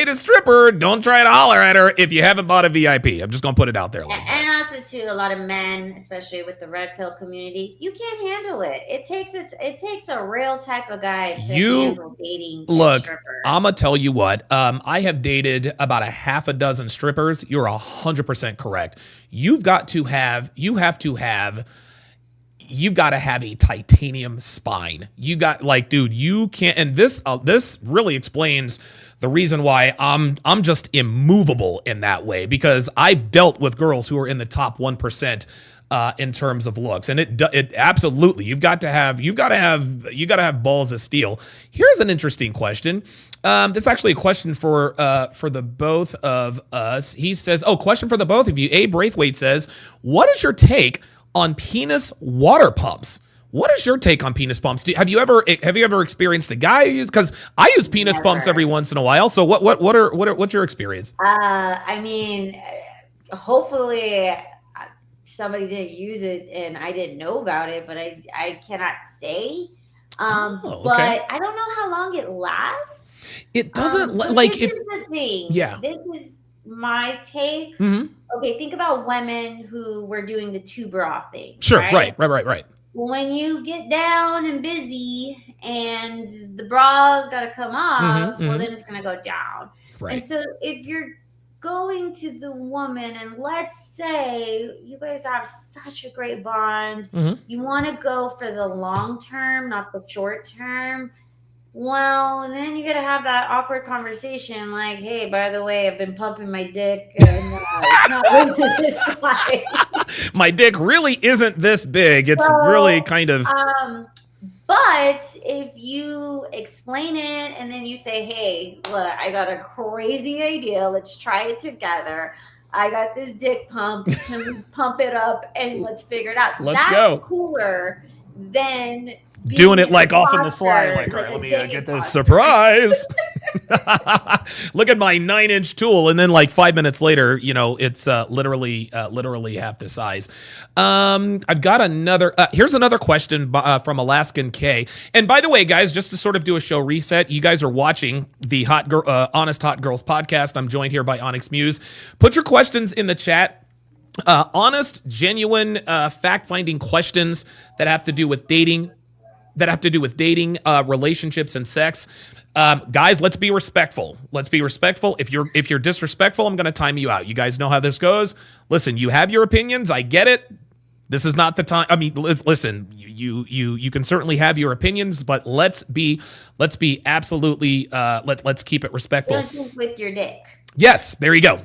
S1: a stripper, don't try to holler at her if you haven't bought a VIP. I'm just gonna put it out there a little bit.
S2: and also too, a lot of men, especially with the red pill community, you can't handle it. It takes a real type of guy to
S1: You
S2: handle dating a
S1: look.
S2: stripper.
S1: I'm gonna tell you what. I have dated about a half a dozen strippers. You're 100% correct. You've got to have a titanium spine. You got like, dude, you can't. And this really explains the reason why I'm just immovable in that way, because I've dealt with girls who are in the top 1%. In terms of looks, and it absolutely, you got to have balls of steel. Here's an interesting question. This is actually a question for the both of us. He says, "Oh, question for the both of you." A Braithwaite says, "What is your take on penis water pumps?" What is your take on penis pumps? Have you ever experienced a guy use? Because I use penis pumps every
S2: Never.
S1: once in a while. So what's your experience?
S2: I mean, hopefully somebody didn't use it and I didn't know about it, but I cannot say.
S1: Oh, okay.
S2: But I don't know how long it lasts.
S1: It doesn't
S2: So
S1: like
S2: this
S1: if
S2: is the thing.
S1: yeah.
S2: This is my take.
S1: Mm-hmm.
S2: Okay, think about women who were doing the two bra thing,
S1: Sure.
S2: right?
S1: Right.
S2: When you get down and busy and the bra's got to come off,
S1: Mm-hmm.
S2: well,
S1: Mm-hmm.
S2: then it's going to go down. And
S1: Right.
S2: so if you're going to the woman, and let's say you guys have such a great bond,
S1: Mm-hmm.
S2: you want to go for the long term, not the short term. Well, then you got to have that awkward conversation like, hey, by the way, I've been pumping my dick and it's not really this size.
S1: My dick really isn't this big. It's really
S2: So,
S1: kind of
S2: um, but if you explain it and then you say, hey, look, I got a crazy idea. Let's try it together. I got this dick pump. Can we pump it up and let's figure it out?
S1: let's
S2: That's
S1: go.
S2: cooler than
S1: Doing
S2: being
S1: it
S2: an
S1: like off in the slide.
S2: imposter,
S1: Like, all
S2: like
S1: right,
S2: a
S1: let me
S2: dick
S1: get this
S2: imposter.
S1: surprise. Look at my 9-inch tool, and then like 5 minutes later, it's literally half the size. I've got another. Here's another question from Alaskan K. And by the way, guys, just to sort of do a show reset, you guys are watching the Honest Hot Girls podcast. I'm joined here by Onyx Muse. Put your questions in the chat. Honest, genuine, fact-finding questions that have to do with dating, relationships, and sex. Guys, let's be respectful. If you're disrespectful, I'm going to time you out. You guys know how this goes. Listen, you have your opinions. I get it. This is not the time. I mean, listen. You can certainly have your opinions, but let's be absolutely. Let's keep it respectful.
S2: Don't think with your dick.
S1: Yes, there you go.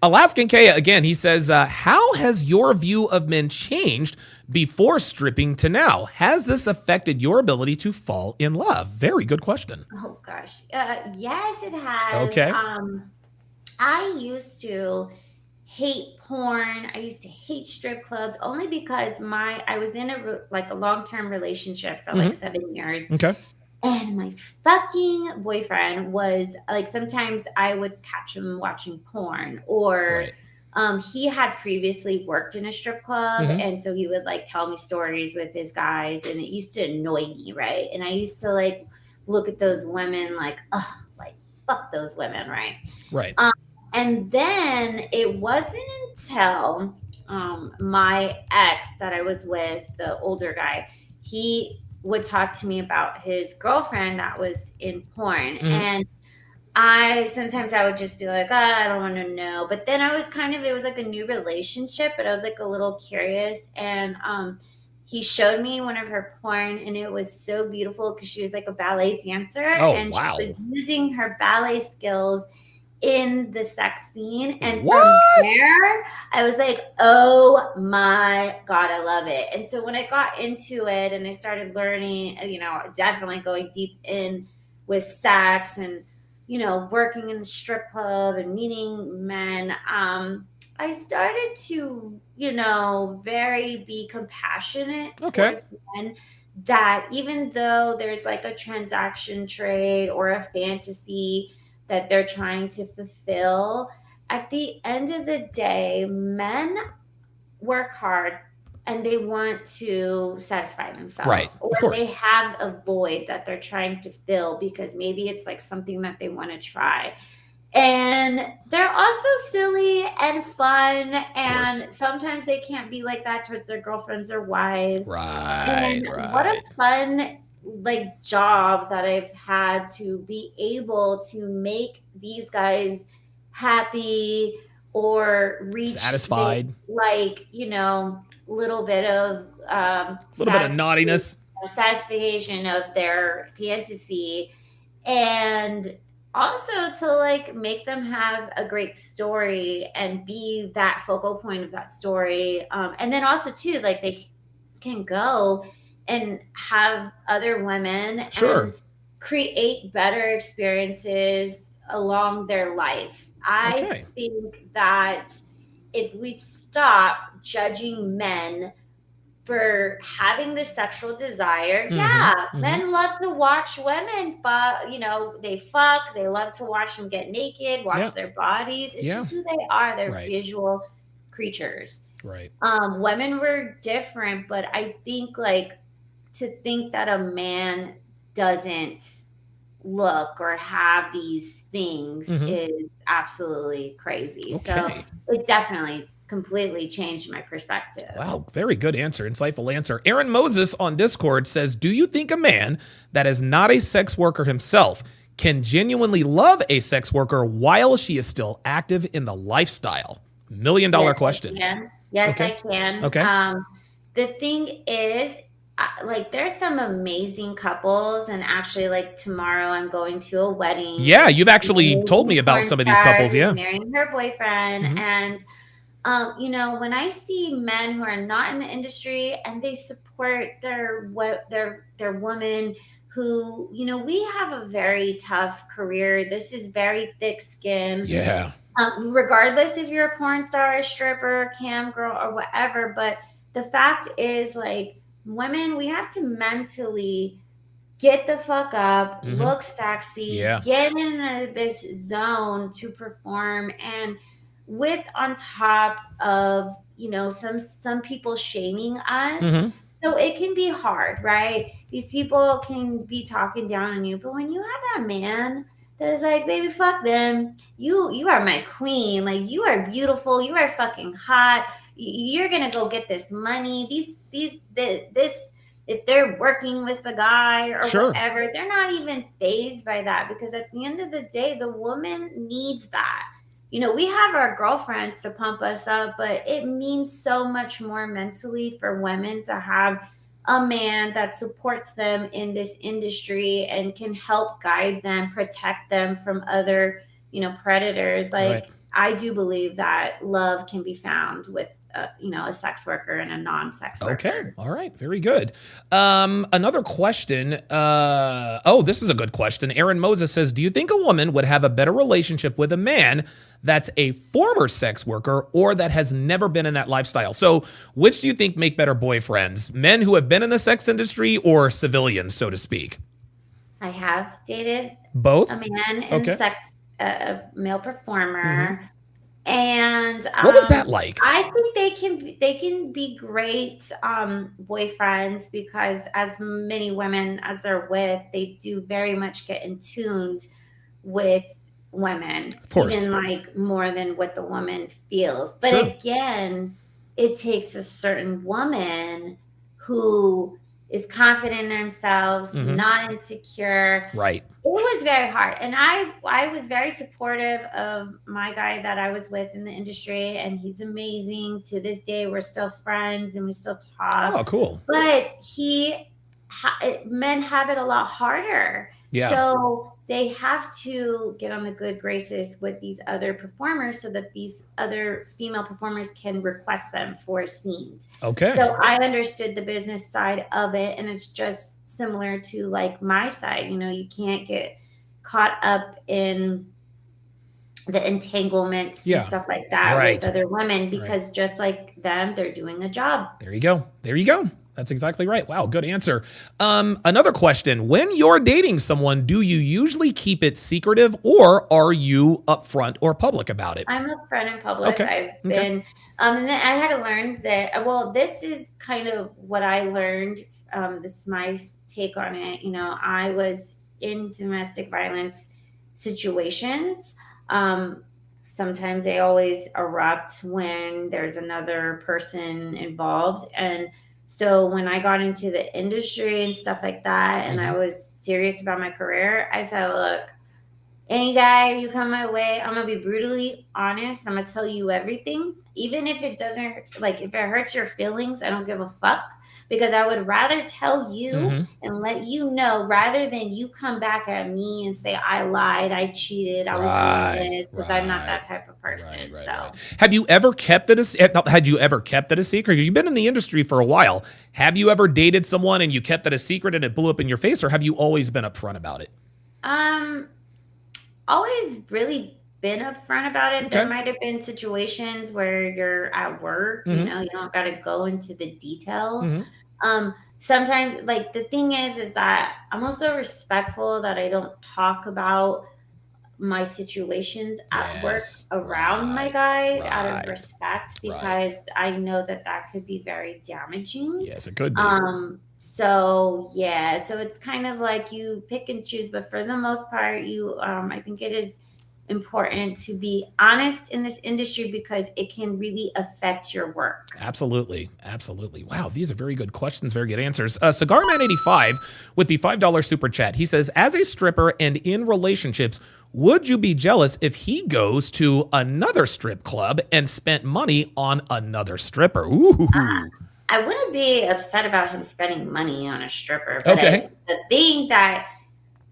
S1: Alaskan K again. He says, "How has your view of men changed before stripping to now? Has this affected your ability to fall in love?" Very good question.
S2: Oh gosh. Yes, it has.
S1: Okay.
S2: I used to hate porn. I used to hate strip clubs only because I was in a long-term relationship for like 7 years.
S1: Okay.
S2: And my fucking boyfriend was like, sometimes I would catch him watching porn, or
S1: Right.
S2: he had previously worked in a strip club.
S1: Mhm.
S2: And so he would like tell me stories with his guys, and it used to annoy me. Right. And I used to like look at those women like, oh, like fuck those women. Right.
S1: Right.
S2: And then it wasn't until my ex that I was with, the older guy, he would talk to me about his girlfriend that was in porn. And sometimes I would just be like, I don't want to know. But then it was like a new relationship, but I was like a little curious. And he showed me one of her porn, and it was so beautiful because she was like a ballet dancer.
S1: Oh,
S2: and
S1: wow.
S2: she was using her ballet skills in the sex scene. And
S1: What?
S2: from there, I was like, oh my God, I love it. And so when I got into it and I started learning, definitely going deep in with sex and, working in the strip club and meeting men, I started to, very be compassionate
S1: Okay.
S2: towards men that even though there's like a transaction trade or a fantasy that they're trying to fulfill, at the end of the day, men work hard and they want to satisfy themselves,
S1: Right.
S2: or
S1: Of
S2: they
S1: course.
S2: have a void that they're trying to fill because maybe it's like something that they want to try. And they're also silly and fun,
S1: Of course.
S2: and sometimes they can't be like that towards their girlfriends or wives.
S1: Right.
S2: And what a
S1: Right.
S2: fun like job that I've had to be able to make these guys happy or reach this
S1: Satisfied.
S2: like, little bit of
S1: A little bit of naughtiness.
S2: satisfaction of their fantasy, and also to like make them have a great story and be that focal point of that story, and then also too like they can go and have other women
S1: Sure.
S2: and create better experiences along their life. I
S1: Okay.
S2: think that if we stop judging men for having this sexual desire.
S1: Mm-hmm.
S2: Yeah,
S1: Mm-hmm.
S2: men love to watch women, but they fuck. They love to watch them get naked,
S1: Yeah.
S2: watch their bodies. It's
S1: Yeah.
S2: just who they are. They're
S1: Right.
S2: visual creatures.
S1: Right.
S2: Women were different, but I think like to think that a man doesn't look or have these things
S1: Mm-hmm.
S2: is absolutely crazy. So
S1: Okay.
S2: it's definitely completely changed my perspective.
S1: Wow, very good answer, insightful answer. Aaron Moses on Discord says, do you think a man that is not a sex worker himself can genuinely love a sex worker while she is still active in the lifestyle? $1 million
S2: Yes,
S1: question.
S2: I can. Yes, I
S1: Okay.
S2: can.
S1: Okay.
S2: The thing is, like, there's some amazing couples, and actually, like tomorrow, I'm going to a wedding.
S1: Yeah, you've actually told me
S2: Amazing
S1: about
S2: porn
S1: some of these
S2: star
S1: couples.
S2: who's
S1: Yeah.
S2: marrying her boyfriend,
S1: Mm-hmm.
S2: and when I see men who are not in the industry and they support their woman who, we have a very tough career. This is very thick skin.
S1: Yeah.
S2: Regardless if you're a porn star, a stripper, cam girl, or whatever. But the fact is, like, women, we have to mentally get the fuck up,
S1: Mm-hmm.
S2: look sexy,
S1: Yeah.
S2: get in this zone to perform, and with on top of some people shaming us.
S1: Mm-hmm.
S2: So it can be hard, right? These people can be talking down on you, but when you have that man that is like, baby, fuck them. You are my queen. Like, you are beautiful. You are fucking hot. You're gonna go get this money. This if they're working with a guy or
S1: Sure.
S2: whatever, they're not even phased by that, because at the end of the day, the woman needs that. We have our girlfriends to pump us up, but it means so much more mentally for women to have a man that supports them in this industry and can help guide them, protect them from other, predators.
S1: Right.
S2: Like, I do believe that love can be found with a sex worker and a non-sex
S1: Okay.
S2: worker.
S1: All right. Very good. Another question. This is a good question. Aaron Moses says, do you think a woman would have a better relationship with a man that's a former sex worker or that has never been in that lifestyle? So which do you think make better boyfriends? Men who have been in the sex industry or civilians, so to speak?
S2: I have dated
S1: Both?
S2: a man in
S1: Okay.
S2: sex, a male
S1: Mm-hmm.
S2: performer, and
S1: What was that like?
S2: I think they can be great boyfriends, because as many women as they're with, they do very much get in tuned with women,
S1: Of course.
S2: even like more than what the woman feels. But
S1: Sure.
S2: again, it takes a certain woman who is confident in themselves,
S1: Mm-hmm.
S2: not insecure.
S1: Right.
S2: It was very hard, and I was very supportive of my guy that I was with in the industry, and he's amazing. To this day, we're still friends and we still talk.
S1: Oh, cool.
S2: But men have it a lot harder,
S1: Yeah.
S2: so they have to get on the good graces with these other performers so that these other female performers can request them for scenes.
S1: Okay.
S2: So I understood the business side of it, and it's just similar to like my side. You can't get caught up in the entanglements
S1: Yeah.
S2: and stuff like that
S1: Right.
S2: with other women, because just like them, they're doing a job.
S1: There you go. There you go. That's exactly right. Wow, good answer. Another question. When you're dating someone, do you usually keep it secretive or are you upfront or public about it?
S2: I'm upfront in public.
S1: Okay.
S2: I've
S1: Okay.
S2: been, and then I had to learn that. Well, this is kind of what I learned. This is my take on it. I was in domestic violence situations. Um, Sometimes they always erupt when there's another person involved, and so when I got into the industry and stuff like that, and I
S1: Mhm.
S2: was serious about my career, I said, "Look, any guy you come my way, I'm gonna be brutally honest. I'm gonna tell you everything, even if it doesn't like if it hurts your feelings. I don't give a fuck because I would rather tell you
S1: Mhm.
S2: and let you know rather than you come back at me and say I lied, I cheated, I was doing
S1: Right.
S2: this because I'm not
S1: Right.
S2: that type of
S1: Right,
S2: person."
S1: right, right.
S2: So,
S1: Have you ever kept it had you ever kept it a secret? You've been in the industry for a while. Have you ever dated someone and you kept it a secret and it blew up in your face, or have you always been upfront about it?
S2: um, always really been upfront about it. There
S1: Okay.
S2: might have been situations where you're at work,
S1: Mhm.
S2: you don't got to go into the details.
S1: Mhm.
S2: Sometimes, like, the thing is that I'm also respectful that I don't talk about my situations at work
S1: Yes.
S2: around my
S1: Right.
S2: guy out of
S1: Right.
S2: respect
S1: Right.
S2: because I know that that could be very damaging.
S1: Yes, it could be.
S2: So yeah, so it's kind of like you pick and choose, but for the most part, I think it is important to be honest in this industry because it can really affect your work.
S1: Absolutely. Absolutely. Wow, these are very good questions, very good answers. Cigar Man 85 with the $5 super chat. He says, as a stripper and in relationships, would you be jealous if he goes to another strip club and spent money on another stripper? Ooh.
S2: I wouldn't be upset about him spending money on a stripper, but
S1: Okay.
S2: the thing that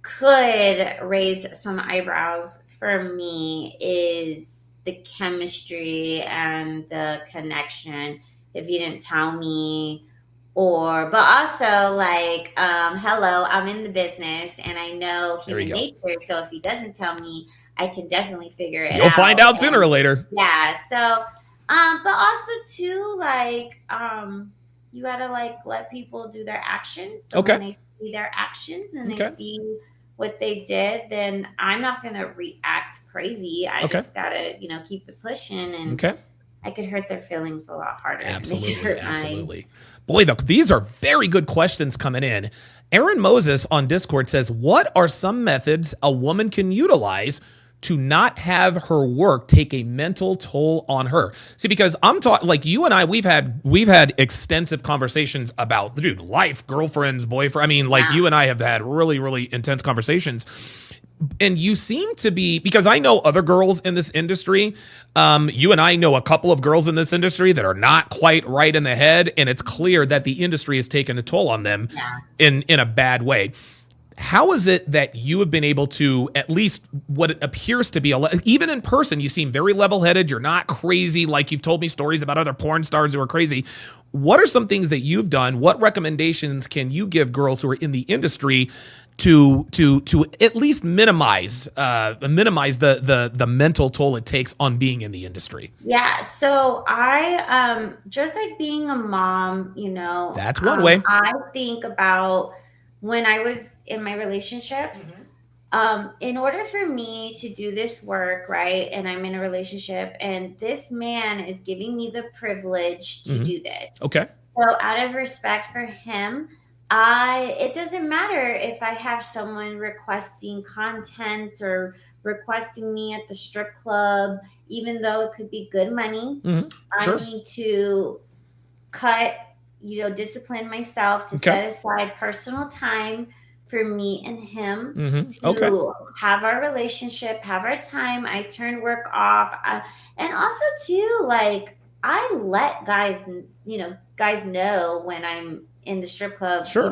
S2: could raise some eyebrows for me is the chemistry and the connection. If you didn't tell me, but also like, hello, I'm in the business and I know
S1: There you
S2: human
S1: go.
S2: nature. So if he doesn't tell me, I can definitely figure it
S1: You'll find
S2: out.
S1: out sooner or
S2: And
S1: later.
S2: yeah, so, but also too, like, you gotta like let people do their actions. So
S1: Okay.
S2: when they see their actions and they
S1: Okay.
S2: see what they did, then I'm not gonna react crazy. I
S1: Okay.
S2: just gotta, keep it pushing, and
S1: Okay.
S2: I could hurt their feelings a lot harder than they could
S1: Absolutely,
S2: hurt mine.
S1: absolutely. Boy, these are very good questions coming in. Aaron Moses on Discord says, "What are some methods a woman can utilize to not have her work take a mental toll on her?" See, because I'm talking like you and I, we've had extensive conversations about dude life, girlfriends, boyfriend. I mean, like
S2: Yeah.
S1: you and I have had really, really intense conversations. And you seem to be, because I know other girls in this industry. You and I know a couple of girls in this industry that are not quite right in the head, and it's clear that the industry has taken a toll on them
S2: Yeah.
S1: in a bad way. How is it that you have been able to, at least what it appears to be, even in person, you seem very level headed. You're not crazy like you've told me stories about other porn stars who are crazy. What are some things that you've done? What recommendations can you give girls who are in the industry to at least minimize the mental toll it takes on being in the industry?
S2: Yeah, so I just like being a mom,
S1: That's one way.
S2: I think about when I was in my relationships. In order for me to do this work, right, and I'm in a relationship, and this man is giving me the privilege to
S1: Hmm.
S2: do this.
S1: Okay.
S2: So out of respect for him, it doesn't matter if I have someone requesting content or requesting me at the strip club, even though it could be good money.
S1: Hmm.
S2: I
S1: Sure.
S2: need to cut, discipline myself to
S1: Okay.
S2: set aside personal time for me and him
S1: Hmm. Okay.
S2: to have our relationship, have our time. I turn work off. And also too, like, I let guys know when I'm in the strip club,
S1: Sure.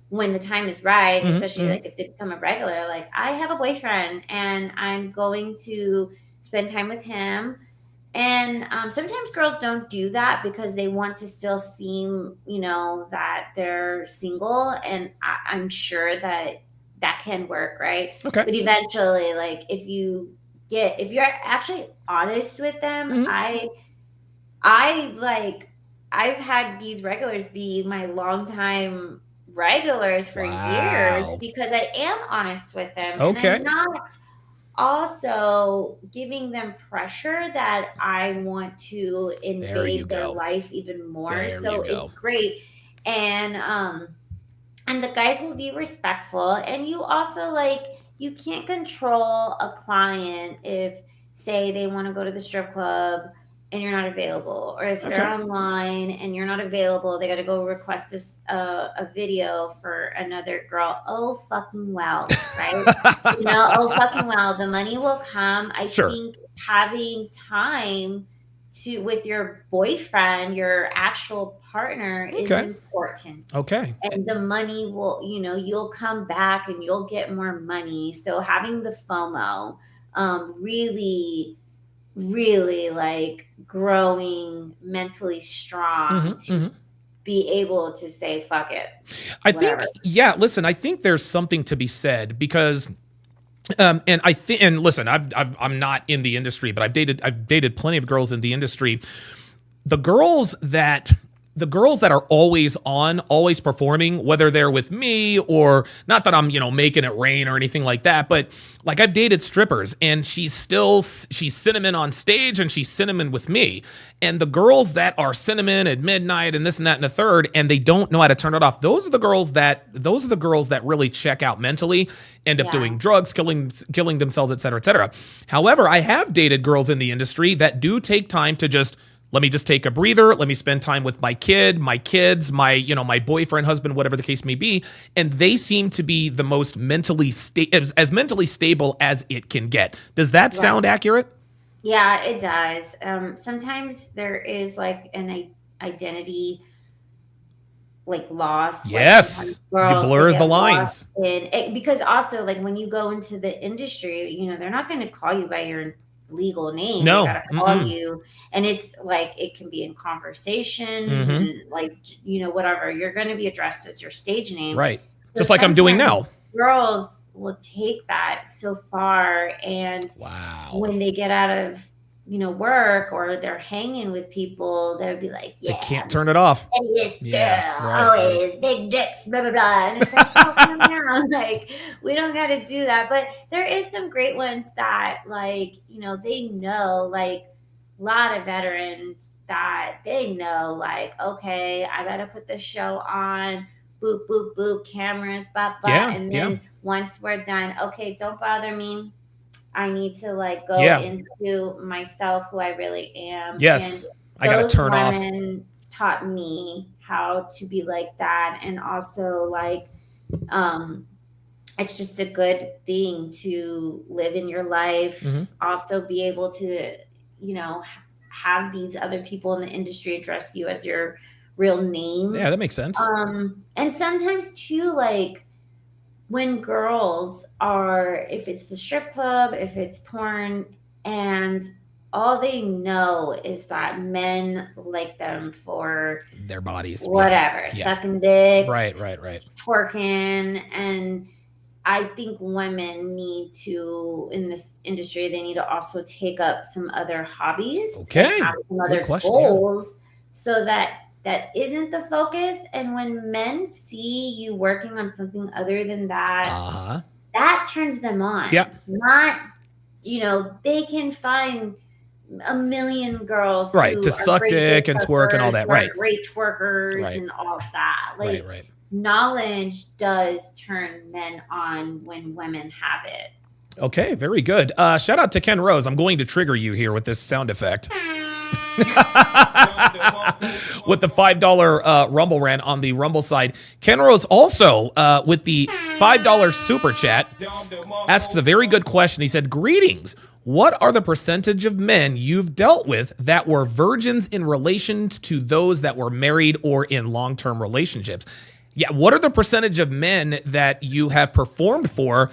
S2: when the time is right,
S1: Hmm.
S2: especially
S1: Hmm.
S2: like if they become a regular, like I have a boyfriend and I'm going to spend time with him. And sometimes girls don't do that because they want to still seem, that they're single. And I'm sure that that can work, right?
S1: Okay.
S2: But eventually, like if you're actually honest with them,
S1: Hmm.
S2: I like. I've had these regulars be my longtime regulars for years
S1: Wow.
S2: because I am honest with them and I'm
S1: Okay.
S2: not also giving them pressure that I want to
S1: There you
S2: invade their
S1: go.
S2: life even more.
S1: There you
S2: So it's
S1: go.
S2: great. And and the guys will be respectful, and you also like, you can't control a client if, say, they want to go to the strip club and you're not available, or if they're
S1: Okay.
S2: online and you're not available, they got to go request a video for another girl. Oh fucking well, right? Oh fucking well, the money will come. I
S1: Sure.
S2: think having time to with your boyfriend, your actual partner, is
S1: Okay.
S2: important.
S1: Okay.
S2: And the money will, you'll come back and you'll get more money. So having the FOMO, really, really like growing mentally strong to be able to say fuck it,
S1: I
S2: whatever.
S1: think, yeah, listen, I think there's something to be said because and I think, and listen, I'm not in the industry, but I've dated plenty of girls in the industry. The girls that the girls that are always on, always performing, whether they're with me or not that I'm, making it rain or anything like that, but like I've dated strippers and she's cinnamon on stage and she's cinnamon with me. And the girls that are cinnamon at midnight and this and that and the third, and they don't know how to turn it off. Those are the girls that really check out mentally, end up
S2: Yeah.
S1: doing drugs, killing themselves, et cetera, et cetera. However, I have dated girls in the industry that do take time to let me just take a breather. Let me spend time with my kid, my kids, my boyfriend, husband, whatever the case may be. And they seem to be the most mentally as mentally stable as it can get. Does that sound accurate?
S2: Yeah, it does. Sometimes there is like an identity like loss. Like
S1: Yes.
S2: sometimes
S1: You
S2: girls, they
S1: blur
S2: get
S1: the
S2: lost
S1: lines.
S2: in it, because also like when you go into the industry, they're not going to call you by your legal name. They
S1: No.
S2: got to call you, and it's like it can be in conversations and like whatever. You're going to be addressed as your stage name,
S1: Right.
S2: so
S1: Just like I'm doing
S2: sometimes
S1: now.
S2: girls will take that so far, and
S1: Wow.
S2: when they get out of work or they're hanging with people, they'll be like,
S1: They
S2: yeah,
S1: can't turn it off.
S2: and this
S1: Yeah,
S2: girl
S1: right,
S2: always big dicks, blah blah blah. And it's like, oh, calm down. Like, we don't got to do that. But there is some great ones that, like, they know, like, a lot of veterans that they know, like, okay, I got to put the show on. Boop boop boop, cameras, blah blah.
S1: Yeah,
S2: And
S1: yeah.
S2: then once we're done, okay, don't bother me. I need to like go
S1: Yeah.
S2: into myself, who I really am.
S1: Yes.
S2: And
S1: I got to
S2: those
S1: turn off.
S2: women taught me how to be like that. And also like, it's just a good thing to live in your life. Also be able to, have these other people in the industry address you as your real name.
S1: Yeah, that makes sense.
S2: And sometimes too, like, when girls are, if it's the strip club, if it's porn, and all they know is that men like them for
S1: their bodies,
S2: whatever,
S1: yeah.
S2: sucking dick,
S1: right,
S2: twerking. And I think women need to, in this industry, they need to also take up some other hobbies,
S1: okay,
S2: have some
S1: good
S2: other
S1: question,
S2: goals, so that isn't the focus. And when men see you working on something other than that, that turns them on.
S1: Yeah.
S2: Not, they can find a million girls
S1: right to suck dick and twerk and all that, right?
S2: Great twerkers and all that. Like,
S1: right.
S2: Knowledge does turn men on when women have it.
S1: Okay, very good. Shout out to Ken Rose. I'm going to trigger you here with this sound effect. With the $5 Rumble rant on the Rumble side. Ken Rose also with the $5 super chat asks a very good question. He said, greetings. What are the percentage of men you've dealt with that were virgins in relation to those that were married or in long-term relationships? Yeah, what are the percentage of men that you have performed for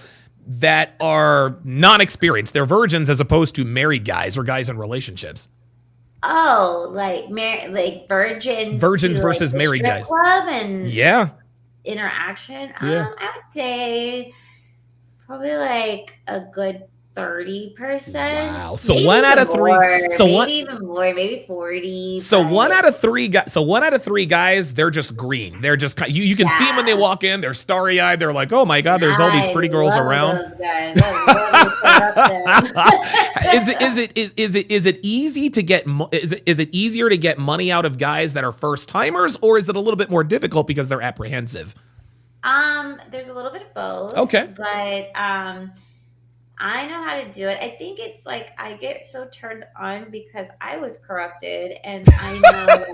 S1: that are non-experienced? They're virgins as opposed to married guys or guys in relationships.
S2: Oh, like virgins
S1: versus
S2: like
S1: married guys.
S2: Club and
S1: interaction.
S2: I would say probably like a good 30%.
S1: Wow. So
S2: Maybe
S1: one out
S2: even
S1: of three.
S2: more,
S1: So
S2: maybe
S1: one.
S2: even more, maybe 40.
S1: So
S2: but
S1: one out of three guys. So one out of three guys, they're just green. They're just you can see them when they
S2: yeah.
S1: walk in. They're starry eyed. They're like, oh my god, there's all these
S2: I
S1: pretty girls
S2: love
S1: around.
S2: those guys. I love to corrupt them.
S1: Is it easy to get is it easier to get money out of guys that are first timers, or is it a little bit more difficult because they're apprehensive?
S2: There's a little bit of both.
S1: Okay.
S2: But I know how to do it. I think it's like I get so turned on because I was corrupted and I know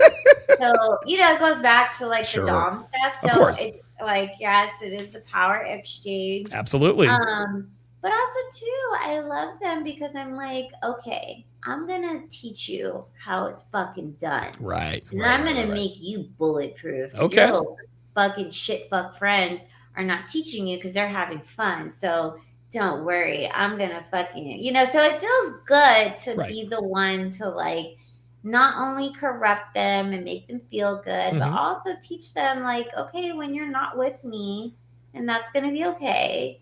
S2: so it goes back to like
S1: Sure.
S2: the Dom stuff.
S1: Of
S2: So
S1: course.
S2: it's like, yes, it is the power exchange.
S1: Absolutely.
S2: But also too, I love them because I'm like, okay, I'm gonna teach you how it's fucking done.
S1: Right.
S2: And
S1: right,
S2: I'm
S1: right,
S2: gonna
S1: right.
S2: make you bulletproof.
S1: Okay.
S2: Your little fucking shit fuck friends are not teaching you because they're having fun. So don't worry. I'm gonna fucking so it feels good to
S1: Right.
S2: be the one to like not only corrupt them and make them feel good, but also teach them like, okay, when you're not with me, and that's gonna be okay.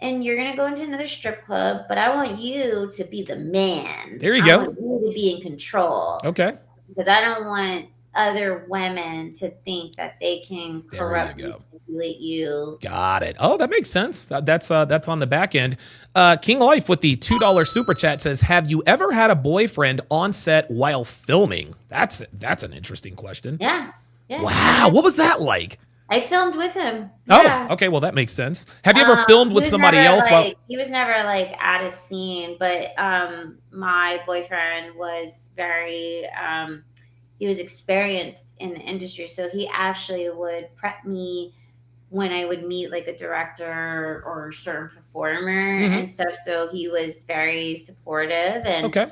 S2: And you're gonna go into another strip club, but I want you to be the man.
S1: There you
S2: I
S1: go.
S2: want you to be in control.
S1: Okay.
S2: Because I don't want other women to think that they can
S1: There you
S2: corrupt
S1: go.
S2: you, manipulate you.
S1: Got it. Oh, that makes sense. That's on the back end. King Life with the $2 super chat says, "Have you ever had a boyfriend on set while filming?" That's an interesting question.
S2: Yeah.
S1: Wow. What was that like?
S2: I filmed with him.
S1: Oh,
S2: Yeah.
S1: okay. Well, that makes sense. Have you ever filmed with somebody else?
S2: He was never like at a scene, but my boyfriend was very he was experienced in the industry, so he actually would prep me when I would meet like a director or a certain performer and stuff. So he was very supportive, and
S1: Okay.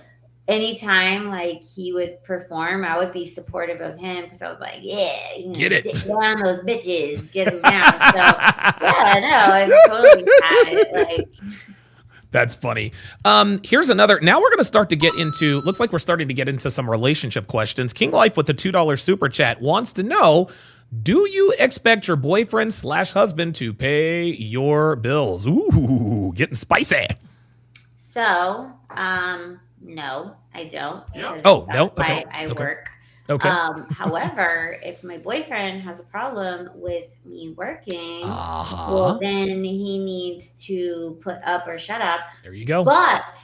S2: anytime like he would perform, I would be supportive of him because I was like, yeah,
S1: Get it.
S2: Get down those bitches, get them down. So yeah, no, I totally had it. Like,
S1: That's funny. Here's another. Now we're going to start to get into, looks like we're starting to get into some relationship questions. King Life with the $2 super chat wants to know, do you expect your boyfriend / husband to pay your bills? Ooh, getting spicy.
S2: So, no, I don't.
S1: Oh, no? Okay.
S2: I
S1: Okay.
S2: work.
S1: Okay.
S2: However, if my boyfriend has a problem with me working,
S1: Uh-huh.
S2: well, then he needs to put up or shut up.
S1: There you go.
S2: But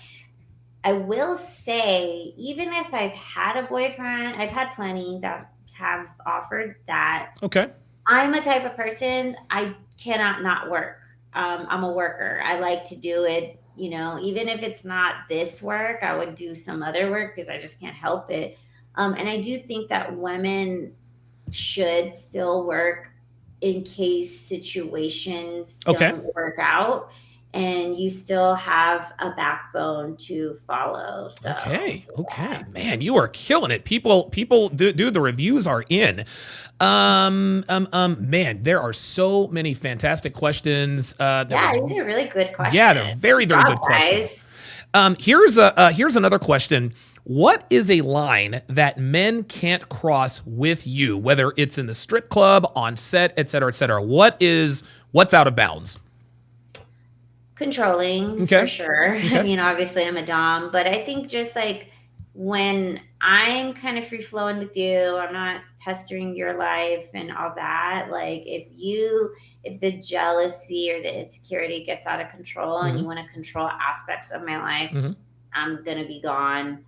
S2: I will say, even if I've had a boyfriend, I've had plenty that have offered that.
S1: Okay.
S2: I'm a type of person, I cannot not work. I'm a worker. I like to do it, even if it's not this work, I would do some other work because I just can't help it. And I do think that women should still work in case situations don't work out, and you still have a backbone to follow. So,
S1: Okay.
S2: yeah.
S1: Man, you are killing it. People, dude, the reviews are in. Man, there are so many fantastic questions.
S2: These are really good questions.
S1: Yeah, they're very, very good
S2: guys.
S1: questions. Here's another question. What is a line that men can't cross with you, whether it's in the strip club, on set, et cetera, et cetera? What's out of bounds?
S2: Controlling, for sure. I mean, obviously I'm a dom, but I think just like when I'm kind of free flowing with you, I'm not pestering your life and all that. Like if the jealousy or the insecurity gets out of control and you want to control aspects of my life, I'm going to be gone.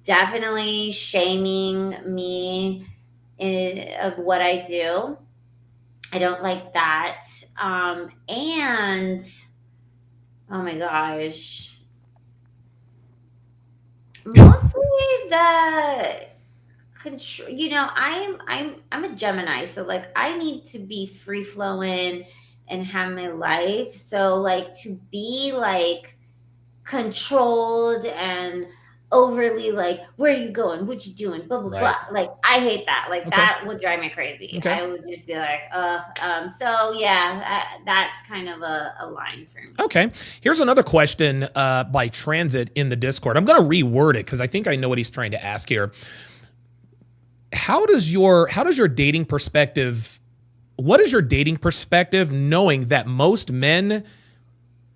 S2: Definitely shaming me of what I do. I don't like that. And oh my gosh, mostly the control. I'm a Gemini, so like I need to be free flowing and have my life. So like to be like controlled and overly like, where are you going? What you doing? Blah, blah, blah. Like, I hate that. Like, that would drive me crazy. I would just be like, so yeah, that's kind of a line for me.
S1: Okay. Here's another question by Transit in the Discord. I'm going to reword it because I think I know what he's trying to ask here. How does your dating perspective, what is your dating perspective knowing that most men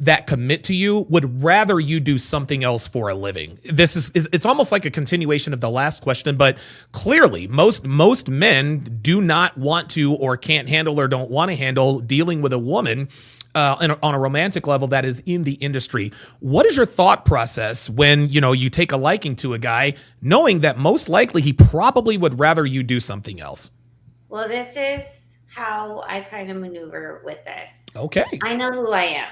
S1: that commit to you would rather you do something else for a living. This is it's almost like a continuation of the last question, but clearly most men do not want to or can't handle or don't want to handle dealing with a woman on a romantic level that is in the industry. What is your thought process when, you take a liking to a guy, knowing that most likely he probably would rather you do something else?
S2: Well, this is how I kind of maneuver with this.
S1: Okay.
S2: I know who I am.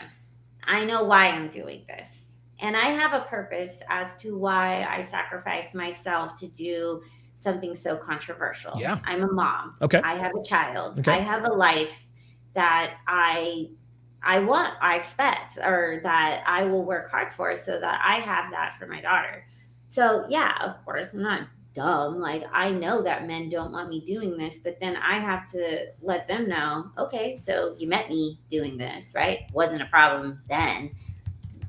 S2: I know why I'm doing this. And I have a purpose as to why I sacrifice myself to do something so controversial.
S1: Yeah.
S2: I'm a mom.
S1: Okay.
S2: I have a child.
S1: Okay.
S2: I have a life that I want, I expect, or that I will work hard for, so that I have that for my daughter. So yeah, of course, I'm not dumb. Like, I know that men don't want me doing this, but then I have to let them know, okay, so you met me doing this, right? Wasn't a problem then.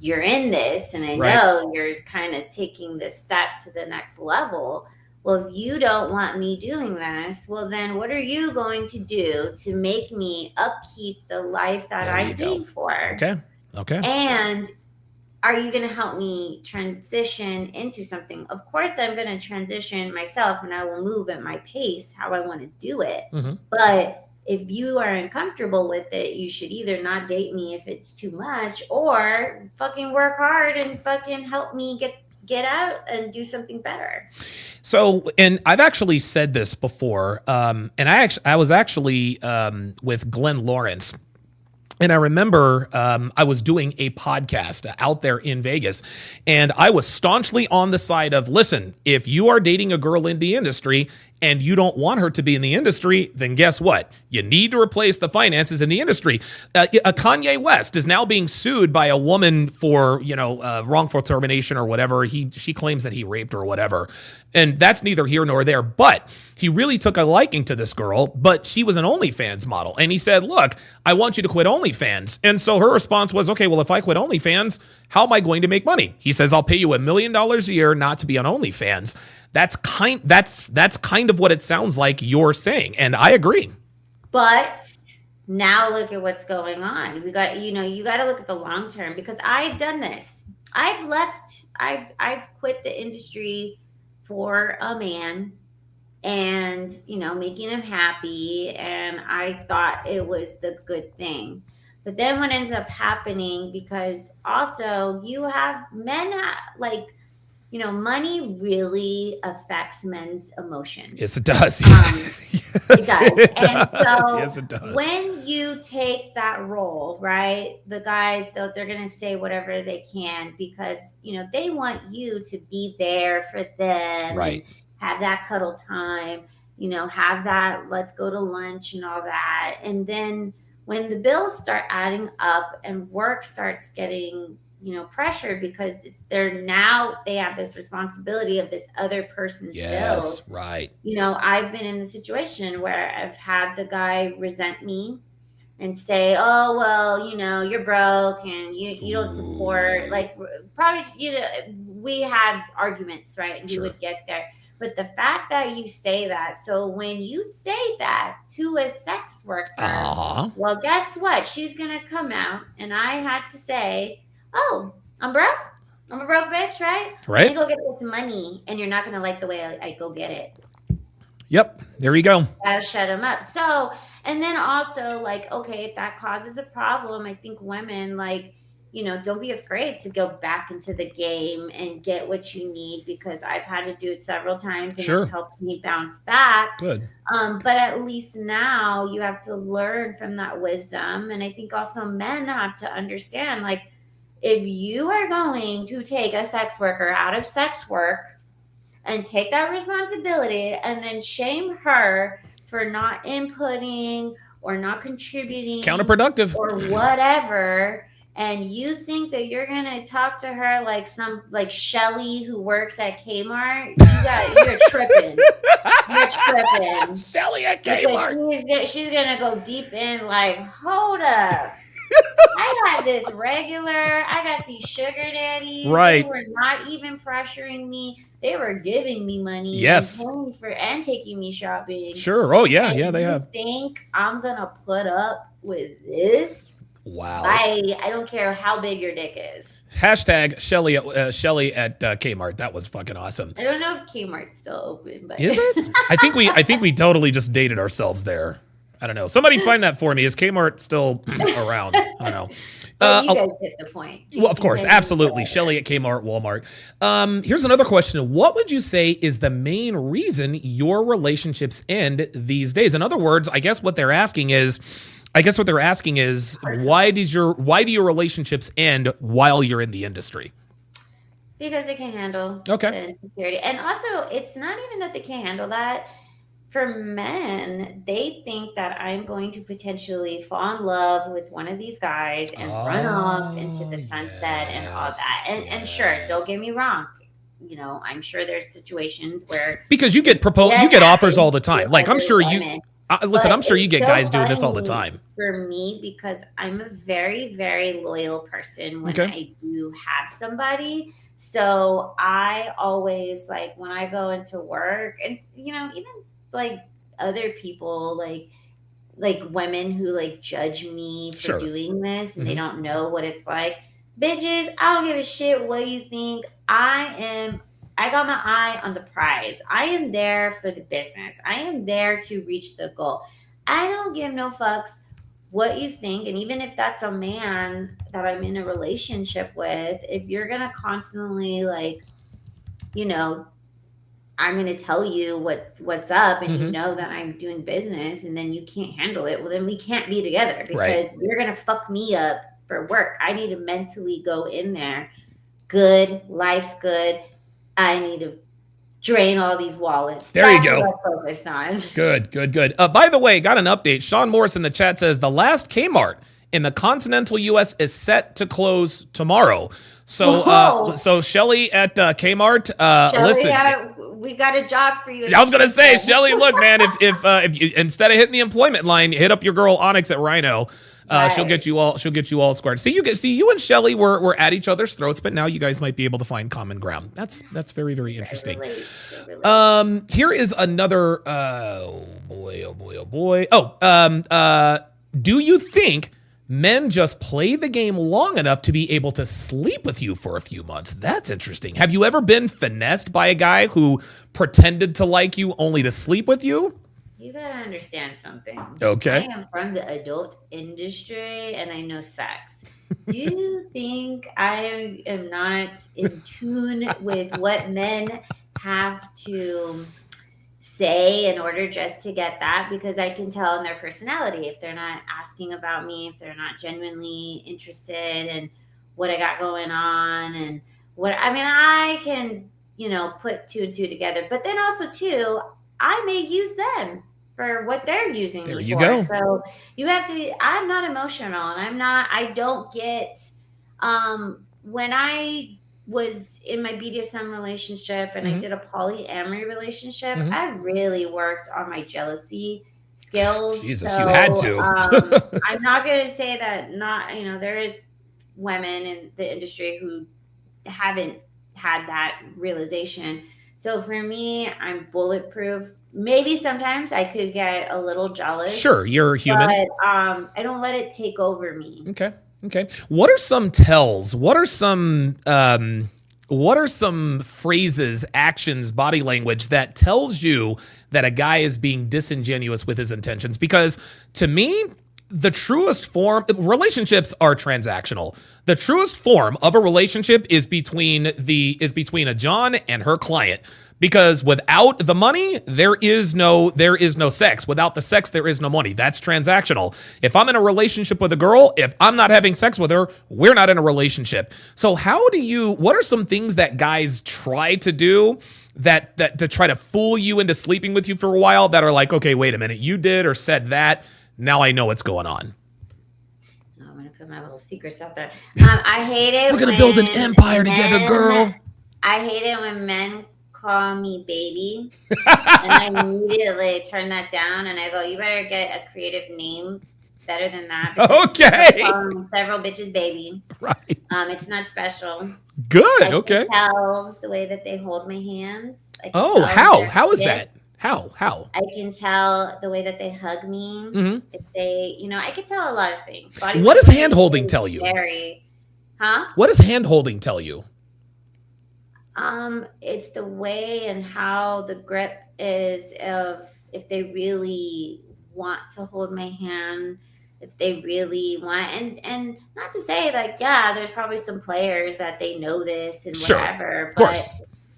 S2: You're in this, and I
S1: Right.
S2: know you're kind of taking this step to the next level. Well, if you don't want me doing this, well, then what are you going to do to make me upkeep the life that
S1: There you
S2: I'm
S1: go.
S2: paying for?
S1: Okay.
S2: And are you going to help me transition into something? Of course, I'm going to transition myself, and I will move at my pace, how I want to do it.
S1: Mm-hmm.
S2: But if you are uncomfortable with it, you should either not date me if it's too much, or fucking work hard and fucking help me get out and do something better.
S1: So, and I've actually said this before, and I was actually with Glenn Lawrence. And I remember I was doing a podcast out there in Vegas, and I was staunchly on the side of, listen, if you are dating a girl in the industry and you don't want her to be in the industry, then guess what? You need to replace the finances in the industry. Kanye West is now being sued by a woman for, wrongful termination or whatever. She claims that he raped her or whatever. And that's neither here nor there. But he really took a liking to this girl, but she was an OnlyFans model. And he said, look, I want you to quit OnlyFans. And so her response was, okay, well, if I quit OnlyFans, how am I going to make money? He says, I'll pay you $1 million a year not to be on OnlyFans. That's kind of what it sounds like you're saying. And I agree.
S2: But now look at what's going on. We got, you got to look at the long term, because I've done this. I've quit the industry for a man and, making him happy. And I thought it was the good thing. But then what ends up happening, because also you have men money really affects men's emotions.
S1: Yes, it does.
S2: It does. And so
S1: yes, it does.
S2: When you take that role, right, the guys, they're going to say whatever they can, because, they want you to be there for them.
S1: Right.
S2: And have that cuddle time, have that, let's go to lunch and all that. And then when the bills start adding up and work starts getting pressured, because they have this responsibility of this other person's bills.
S1: Right.
S2: I've been in a situation where I've had the guy resent me and say, oh, well, you're broke and you don't support, like, probably, we had arguments, right? And
S1: Sure.
S2: we would get there. But the fact that you say that, so when you say that to a sex worker, well, guess what? She's going to come out, and I had to say, oh, I'm broke. I'm a broke bitch, right?
S1: Right.
S2: Let me go get this money, and you're not going to like the way I go get it.
S1: Yep. There you go.
S2: Gotta shut them up. So, and then also, like, okay, if that causes a problem, I think women, like, don't be afraid to go back into the game and get what you need, because I've had to do it several times, and
S1: Sure.
S2: It's helped me bounce back.
S1: Good.
S2: But at least now you have to learn from that wisdom. And I think also men have to understand, like, if you are going to take a sex worker out of sex work and take that responsibility and then shame her for not inputting or not contributing,
S1: It's counterproductive
S2: or whatever, and you think that you're going to talk to her like Shelly who works at Kmart, you're tripping. You're tripping.
S1: Shelly at Kmart.
S2: Because she's going to go deep in, like, hold up. I got this I got these sugar daddies.
S1: Right.
S2: They were not even pressuring me. They were giving me money.
S1: Yes.
S2: And taking me shopping.
S1: Sure. Oh, yeah.
S2: And
S1: Yeah, they
S2: you
S1: have.
S2: think I'm going to put up with this?
S1: Wow.
S2: I don't care how big your dick is.
S1: Hashtag Shelly at Kmart. That was fucking awesome.
S2: I don't know if Kmart's still open, but
S1: is it? I think we totally just dated ourselves there. I don't know. Somebody find that for me. Is Kmart still around? I don't know.
S2: You guys get the point.
S1: Well, of course, absolutely. Shelly at Kmart, Walmart. Here's another question. What would you say is the main reason your relationships end these days? In other words, I guess what they're asking is, why do your relationships end while you're in the industry?
S2: Because they can't handle
S1: the
S2: insecurity. And also, it's not even that they can't handle that. For men, they think that I'm going to potentially fall in love with one of these guys and run off into the sunset and all that. And sure, don't get me wrong. You know, I'm sure there's situations where,
S1: because you get you get offers all the time. Like I'm sure you listen. I'm sure you get guys doing this all the time.
S2: For me, because I'm a very, very loyal person when I do have somebody. So I always, like, when I go into work, and even like other people, like women who like judge me for doing this, and they don't know what it's like. Bitches, I don't give a shit what you think. I got my eye on the prize. I am there for the business. I am there to reach the goal. I don't give no fucks what you think. And even if that's a man that I'm in a relationship with, if you're gonna constantly, like, I'm going to tell you what's up, and you know that I'm doing business, and then you can't handle it. Well, then we can't be together, because you're going to fuck me up for work. I need to mentally go in there. Good. Life's good. I need to drain all these wallets.
S1: That's you go.
S2: What I'm focused on.
S1: Good. By the way, got an update. Sean Morris in the chat says the last Kmart in the continental U.S. is set to close tomorrow. So, so Shelly at Kmart, listen.
S2: We got a job for you.
S1: I was gonna say, Shelly, look, man, if you, instead of hitting the employment line, hit up your girl Onyx at Rhino. She'll get you all squared. See, you and Shelly were at each other's throats, but now you guys might be able to find common ground. That's very, very interesting. Here is another. Oh boy. Do you think men just play the game long enough to be able to sleep with you for a few months? That's interesting. Have you ever been finessed by a guy who pretended to like you only to sleep with you?
S2: You gotta understand something.
S1: Okay.
S2: I am from the adult industry, and I know sex. Do you think I am not in tune with what men have to say in order just to get that? Because I can tell in their personality if they're not asking about me, if they're not genuinely interested in what I got going on, and I can, put two and two together. But then also too, I may use them for what they're using me for.
S1: Go.
S2: So you have to. I'm not emotional, and I don't get. When I was in my BDSM relationship and I did a polyamory relationship, I really worked on my jealousy skills.
S1: Jesus, you had to.
S2: I'm not going to say that there is women in the industry who haven't had that realization. So for me, I'm bulletproof. Maybe sometimes I could get a little jealous.
S1: Sure, you're human.
S2: But I don't let it take over me.
S1: Okay. What are some tells? What are some phrases, actions, body language that tells you that a guy is being disingenuous with his intentions? Because to me, the truest form, relationships are transactional. The truest form of a relationship is between a John and her client. Because without the money, there is no sex. Without the sex, there is no money. That's transactional. If I'm in a relationship with a girl, if I'm not having sex with her, we're not in a relationship. So what are some things that guys try to do that to try to fool you into sleeping with you for a while that are like, okay, wait a minute, you did or said that, now I know what's going on?
S2: I'm going to put my little secrets out there. I hate it.
S1: We're going to build an empire together, girl.
S2: I hate it when men call me baby, and I immediately turn that down, and I go, you better get a creative name better than that.
S1: Okay.
S2: Several bitches baby.
S1: Right.
S2: It's not special.
S1: Good.
S2: I
S1: okay.
S2: can tell the way that they hold my hands.
S1: How is that? How?
S2: I can tell the way that they hug me.
S1: Hmm.
S2: If they, I can tell a lot of things. Body
S1: What does hand
S2: language
S1: holding
S2: is
S1: tell you?
S2: very, huh?
S1: What does hand holding tell you?
S2: It's the way and how the grip is of if they really want to hold my hand, if they really want, and not to say like, yeah, there's probably some players that they know this and
S1: Sure,
S2: whatever,
S1: of
S2: but
S1: course,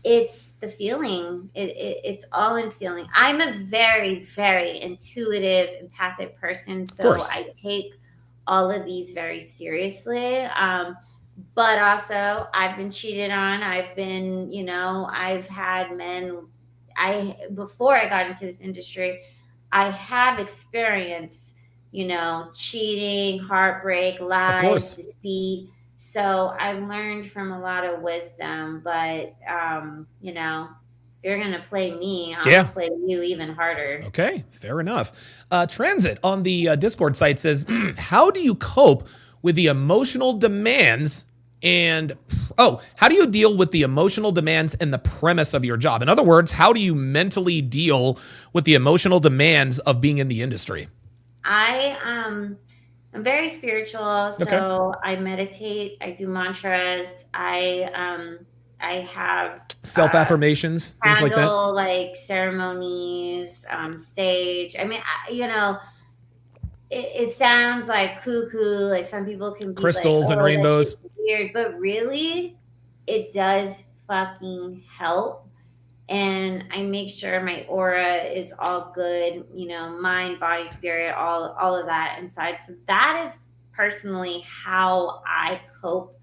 S2: it's the feeling. It's all in feeling. I'm a very, very intuitive, empathic person,
S1: of
S2: so
S1: course.
S2: I take all of these very seriously. But also, I've been cheated on. I've had men. Before I got into this industry, I have experienced, cheating, heartbreak,
S1: Of
S2: lies,
S1: course.
S2: deceit. So I've learned from a lot of wisdom, but if you're gonna play me, I'm
S1: Yeah.
S2: gonna play you even harder.
S1: Okay, fair enough. Transit on the Discord site says, how do you cope with the emotional demands and, how do you deal with the emotional demands and the premise of your job? In other words, how do you mentally deal with the emotional demands of being in the industry?
S2: I'm very spiritual,
S1: Okay.
S2: so I meditate, I do mantras, I have
S1: Self-affirmations, things like that.
S2: handle like ceremonies, stage. I mean, it sounds like cuckoo. Like some people can be like,
S1: Crystals and
S2: "Oh, that shit's
S1: rainbows.
S2: weird," but really, it does fucking help. And I make sure my aura is all good, mind, body, spirit, all of that inside. So that is personally how I cope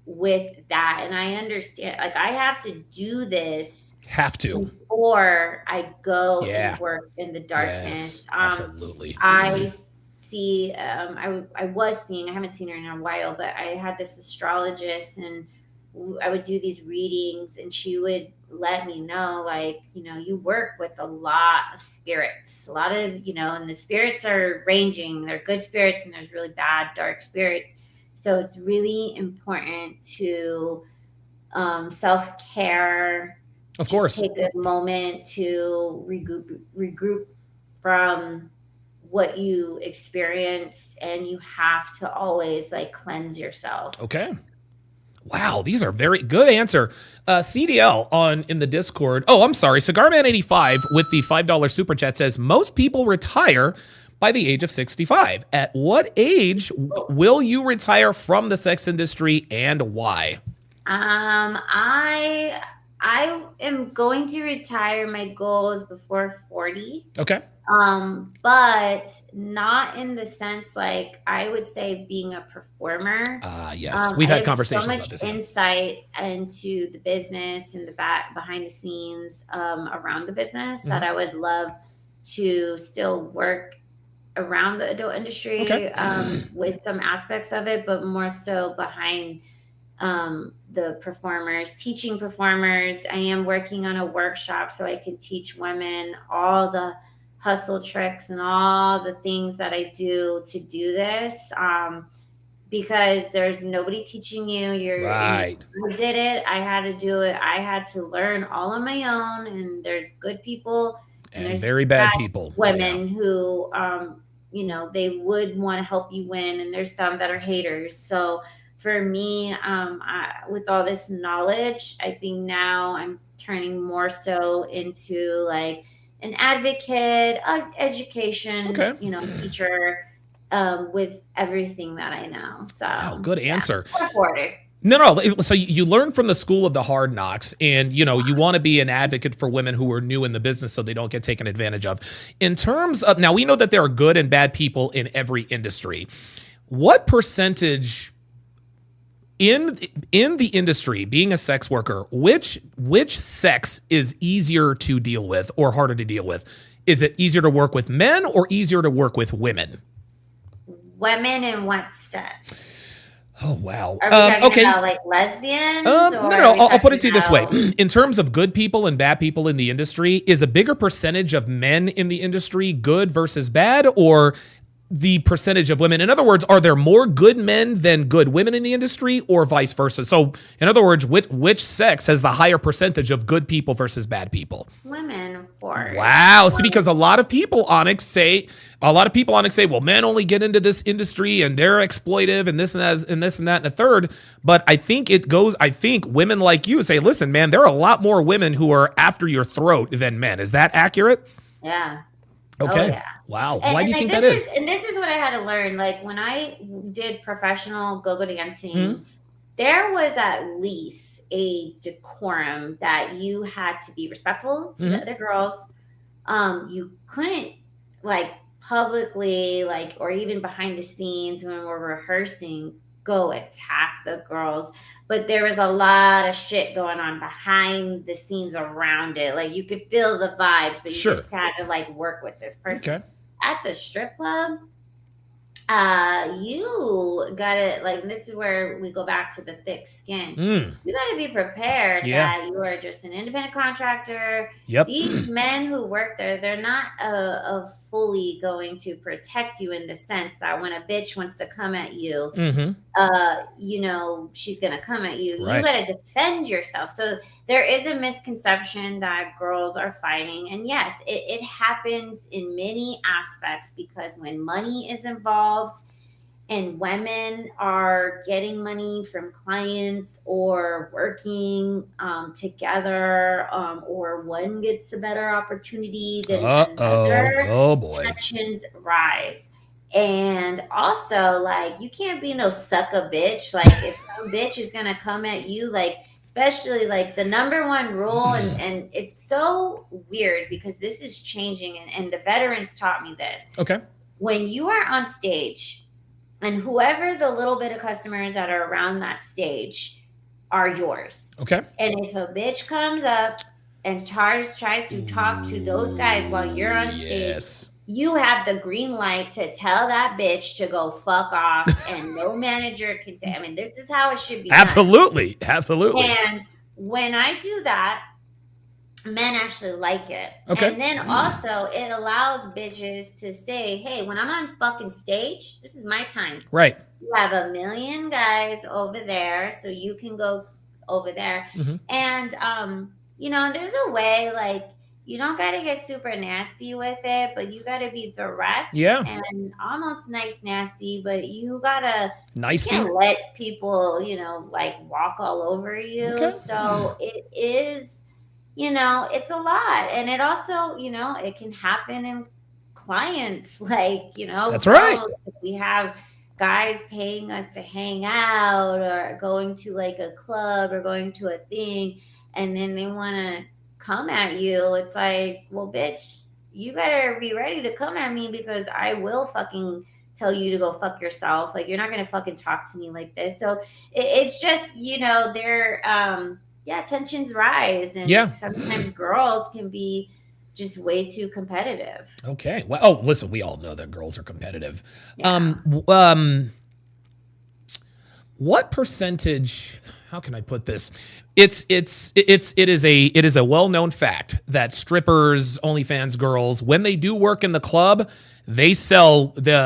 S2: with that. And I understand, like, I have to do this
S1: Have to.
S2: before I go
S1: Yeah.
S2: and work in the
S1: Yes,
S2: darkness.
S1: absolutely.
S2: I see, I was seeing, I haven't seen her in a while, but I had this astrologist, and I would do these readings, and she would let me know, like, you work with a lot of spirits, a lot of, and the spirits are ranging. They're good spirits and there's really bad, dark spirits. So it's really important to self-care.
S1: Of
S2: Just
S1: course.
S2: take a moment to regroup from what you experienced, and you have to always like cleanse yourself.
S1: Okay. Wow, these are very good answer. CDL in the Discord. Oh, I'm sorry. Cigarman85 with the $5 super chat says most people retire by the age of 65. At what age will you retire from the sex industry and why?
S2: I am going to retire. My goal is before 40.
S1: Okay.
S2: But not in the sense, like, I would say being a performer.
S1: Yes. We've
S2: I
S1: had
S2: have
S1: conversations
S2: so much
S1: about this.
S2: insight into the business and the behind the scenes around the business that I would love to still work around the adult industry with some aspects of it, but more so behind the performers, teaching performers. I am working on a workshop so I can teach women all the hustle tricks and all the things that I do to do this, because there's nobody teaching you. I did it. I had to do it. I had to learn all on my own, and there's good people
S1: and
S2: there's
S1: very bad people.
S2: Women who, they would want to help you win, and there's some that are haters. So for me, with all this knowledge, I think now I'm turning more so into like an advocate, education, teacher, with everything that I know. So
S1: wow, good answer.
S2: Yeah.
S1: No. So you learn from the school of the hard knocks, and you want to be an advocate for women who are new in the business so they don't get taken advantage of. In terms of, now we know that there are good and bad people in every industry. What percentage in the industry, being a sex worker, which sex is easier to deal with or harder to deal with? Is it easier to work with men or easier to work with women?
S2: Women in what sense?
S1: Oh, wow.
S2: Are we talking about like lesbians?
S1: No. I'll put it to you this way. In terms of good people and bad people in the industry, is a bigger percentage of men in the industry good versus bad, or the percentage of women? In other words, are there more good men than good women in the industry, or vice versa? So, in other words, which sex has the higher percentage of good people versus bad people?
S2: Women, of course.
S1: Wow. See, because a lot of people, Onyx, say, well, men only get into this industry and they're exploitive and this and that and this and that and a third. But I think women like you say, listen, man, there are a lot more women who are after your throat than men. Is that accurate?
S2: Yeah.
S1: Okay.
S2: Oh, yeah.
S1: Wow.
S2: And,
S1: Why do you
S2: like,
S1: think that is?
S2: And this is what I had to learn. Like, when I did professional go-go dancing,
S1: Mhm.
S2: there was at least a decorum that you had to be respectful to the other girls. You couldn't, like, publicly, like, or even behind the scenes when we're rehearsing, go attack the girls. But there was a lot of shit going on behind the scenes around it. Like, you could feel the vibes, but you
S1: Sure.
S2: just had to, like, work with this person.
S1: Okay.
S2: At the strip club, you gotta, like, this is where we go back to the thick skin. You gotta be prepared that you are just an independent contractor.
S1: Yep.
S2: These men who work there, they're not fully going to protect you in the sense that when a bitch wants to come at you, she's gonna come at you.
S1: Right.
S2: You gotta defend yourself. So there is a misconception that girls are fighting, and yes, it happens in many aspects, because when money is involved and women are getting money from clients or working together, or one gets a better opportunity than another,
S1: oh boy,
S2: tensions rise. And also, like, you can't be no sucker bitch. Like, if some bitch is gonna come at you, like, especially, like, the number one rule, and it's so weird because this is changing, and the veterans taught me this.
S1: Okay.
S2: When you are on stage, and whoever the little bit of customers that are around that stage are yours.
S1: Okay.
S2: And if a bitch comes up and tries to talk to those guys while you're on stage, you have the green light to tell that bitch to go fuck off, and no manager can say, I mean, this is how it should be done.
S1: Absolutely.
S2: And when I do that, men actually like it.
S1: Okay.
S2: And then also it allows bitches to say, hey, when I'm on fucking stage, this is my time.
S1: Right.
S2: You have a million guys over there, so you can go over there. And there's a way, like, you don't got to get super nasty with it, but you got to be direct and almost nasty, but you got to can't let people, like, walk all over you. Okay. So it is, it's a lot. And it also, it can happen in clients, like,
S1: that's right.
S2: If we have guys paying us to hang out, or going to, like, a club, or going to a thing, and then they want to come at you. It's like, well, bitch, you better be ready to come at me, because I will fucking tell you to go fuck yourself. Like, you're not gonna fucking talk to me like this. So it's just, tensions rise, and sometimes girls can be just way too competitive.
S1: Okay. Well, listen, we all know that girls are competitive. What percentage, how can I put this? It is a well-known fact that strippers, OnlyFans girls, when they do work in the club, they sell they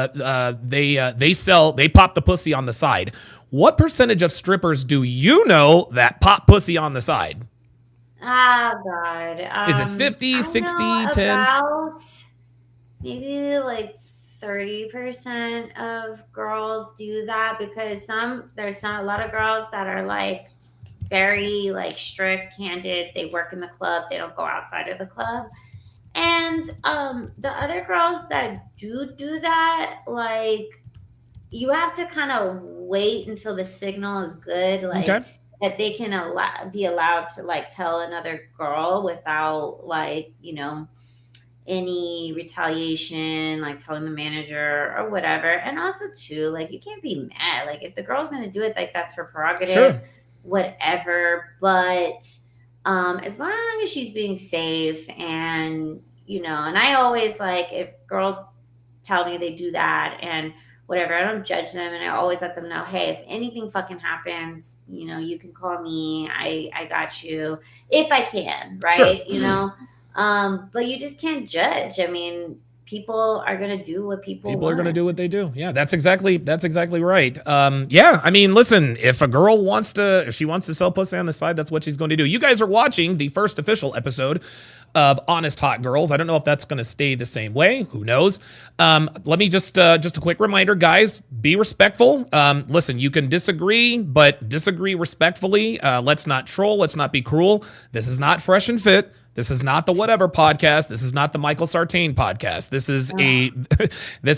S1: pop the pussy on the side. What percentage of strippers do you know that pop pussy on the side?
S2: Oh, God.
S1: Is it 50, 60, 10?
S2: About maybe like 30% of girls do that, because there's not a lot of girls that are, like, very, like, strict, candid. They work in the club. They don't go outside of the club. And the other girls that do that, like, you have to kind of wait until the signal is good, like, that they can be allowed to, like, tell another girl without, like, any retaliation, like telling the manager or whatever. And also, too, like, you can't be mad. Like, if the girl's going to do it, like, that's her prerogative, whatever. But as long as she's being safe, and, and I always, like, if girls tell me they do that and whatever, I don't judge them, and I always let them know, hey, if anything fucking happens, you can call me. I got you if I can, right? But you just can't judge. I mean, people are going to do what people
S1: People are
S2: want.
S1: going to do what they do. Yeah, that's exactly right. Yeah, I mean, listen, if she wants to sell pussy on the side, that's what she's going to do. You guys are watching the first official episode of Honest Hot Girls. I don't know if that's going to stay the same way. Who knows? Let me just a quick reminder, guys, be respectful. Listen, you can disagree, but disagree respectfully. Let's not troll. Let's not be cruel. This is not Fresh and Fit. This is not the whatever podcast. This is not the Michael Sartain podcast. This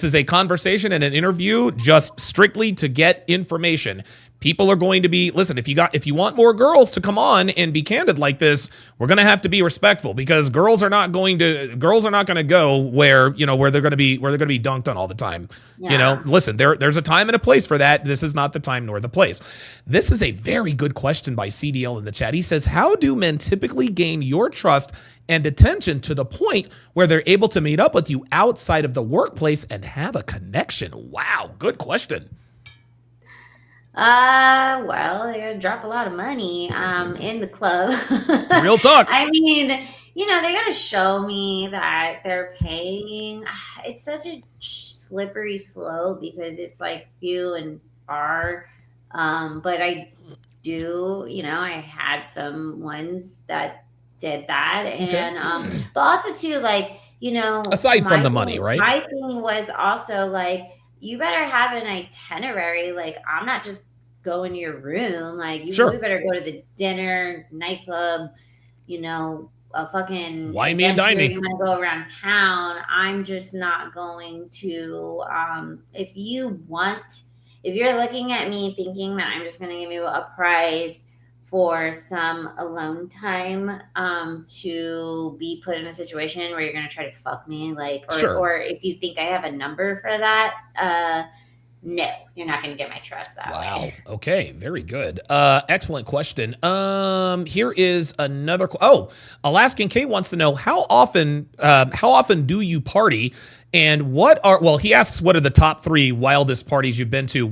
S1: is a conversation and an interview just strictly to get information. People are going to be, listen, if you want more girls to come on and be candid like this, we're going to have to be respectful, because girls are not going to go where they're going to be dunked on all the time.
S2: Yeah.
S1: Listen, there's a time and a place for that. This is not the time nor the place. This is a very good question by CDL in the chat. He says, how do men typically gain your trust and attention to the point where they're able to meet up with you outside of the workplace and have a connection? Wow, good question.
S2: Well, they're gonna drop a lot of money in the club.
S1: Real talk.
S2: I mean, they gotta show me that they're paying. It's such a slippery slope because it's like few and far. But I do, I had some ones that did that, and but also too, like,
S1: aside from the money, right?
S2: My thing was also like, you better have an itinerary. Like, I'm not just going to your room. Like, you really better go to the dinner, nightclub, a fucking
S1: wine me and dine me.
S2: You want to go around town. I'm just not going to. If you're looking at me thinking that I'm just going to give you a prize for some alone time, to be put in a situation where you're going to try to fuck me, like, or if you think I have a number for that, no, you're not going to get my trust that way.
S1: Wow. Okay. Very good. Excellent question. Here is another. Alaskan K wants to know, how often do you party? And he asks, what are the top 3 wildest parties you've been to?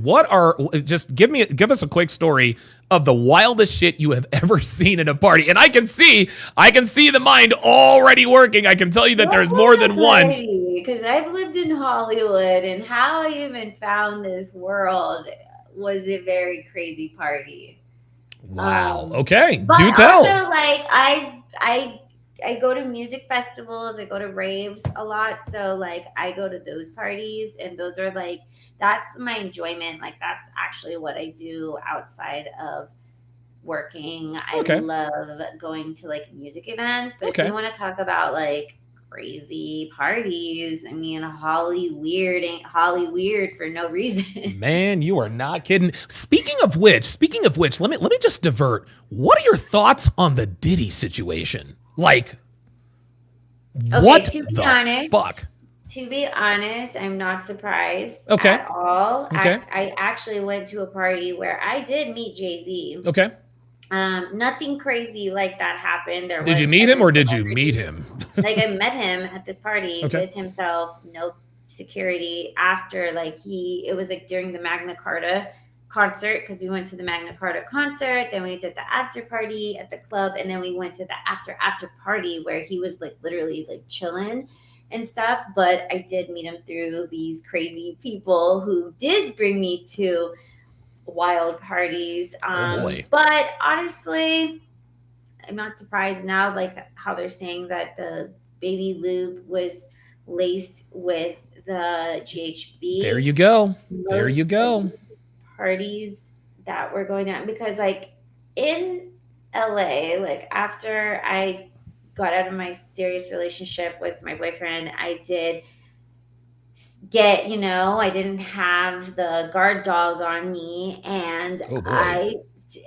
S1: Just give us a quick story of the wildest shit you have ever seen at a party. And I can see the mind already working. I can tell you that there's more than one.
S2: Because I've lived in Hollywood, and how I even found this world was a very crazy party.
S1: Wow. Okay.
S2: But
S1: do tell.
S2: Also, like, I go to music festivals, I go to raves a lot. So, like, I go to those parties, and those are like, that's my enjoyment. Like, that's actually what I do outside of working. I love going to, like, music events. But if you want to talk about, like, crazy parties, I mean, Holly weird ain't Holly weird for no reason.
S1: Man, you are not kidding. Speaking of which, let me just divert. What are your thoughts on the Diddy situation? Like, what the fuck?
S2: To be honest, I'm not surprised
S1: at
S2: all. I actually went to a party where I did meet Jay-Z.
S1: Okay.
S2: Nothing crazy like that happened.
S1: Did you meet him, or did you meet him?
S2: Like, I met him at this party with himself, no security. After, like, it was like during the Magna Carta concert, because we went to the Magna Carta concert, then we did the after party at the club, and then we went to the after party where he was, like, literally, like, chilling and stuff. But I did meet him through these crazy people who did bring me to wild parties.
S1: Oh boy.
S2: But honestly, I'm not surprised now, like, how they're saying that the baby lube was laced with the GHB.
S1: There you go.
S2: Parties that were going on, because, like, in LA, like, after I got out of my serious relationship with my boyfriend, I did get, I didn't have the guard dog on me, and I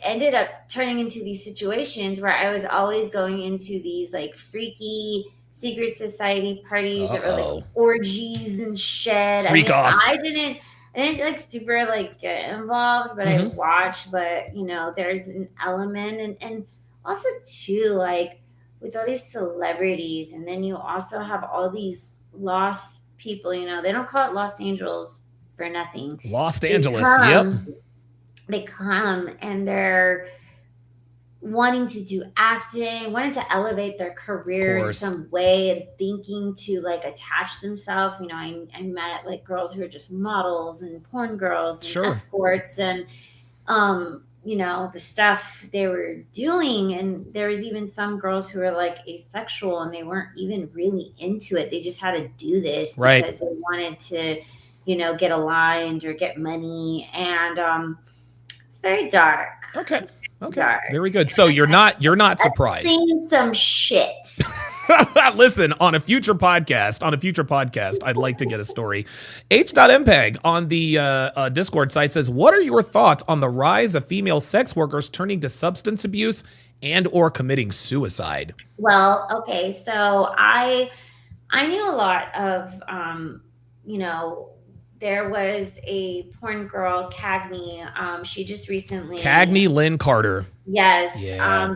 S2: ended up turning into these situations where I was always going into these, like, freaky secret society parties that were, like, orgies and shit. I didn't like super, like, get involved, but I watched. But there's an element, and also too, like, with all these celebrities, and then you also have all these lost people. They don't call it Los Angeles for nothing.
S1: Los Angeles, yep.
S2: They come, and they're wanting to do acting, wanting to elevate their
S1: Of
S2: career in
S1: course.
S2: some way and thinking to like attach themselves. You know, I met like girls who are just models and porn girls and
S1: Sure.
S2: escorts and you know, the stuff they were doing. And there was even some girls who were like asexual and they weren't even really into it. They just had to do this
S1: Right.
S2: because they wanted to, you know, get aligned or get money. And it's very dark.
S1: Okay. Okay.
S2: Dark.
S1: Very good. So you're not
S2: I've
S1: surprised.
S2: seen some shit.
S1: Listen, on a future podcast, I'd like to get a story. H.Mpeg on the Discord site says, "What are your thoughts on the rise of female sex workers turning to substance abuse and or committing suicide?"
S2: Well, okay, so I knew a lot of you know, there was a porn girl, Cagney. She just recently,
S1: Cagney Lynn Carter.
S2: yes.
S1: Yeah.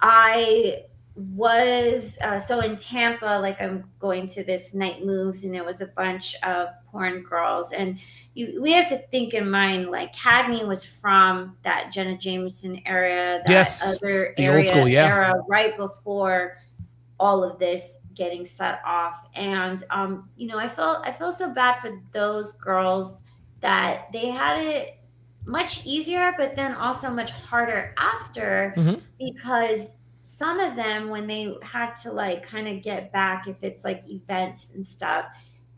S2: I was so in Tampa, like I'm going to this night moves, and it was a bunch of porn girls. And we have to think in mind, like Cagney was from that Jenna Jameson era, that
S1: Yes.
S2: other
S1: The old school. Yeah.
S2: era right before all of this getting set off. And you know, I feel so bad for those girls that they had it much easier, but then also much harder after,
S1: Mm-hmm.
S2: because some of them, when they had to like kind of get back, if it's like events and stuff,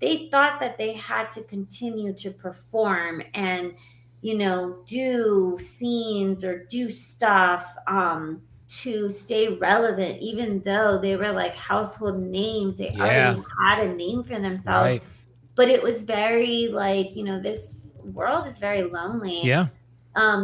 S2: they thought that they had to continue to perform and, you know, do scenes or do stuff to stay relevant, even though they were like household names. They
S1: Yeah.
S2: already had a name for themselves.
S1: Right.
S2: But it was very like, you know, this world is very lonely.
S1: Yeah.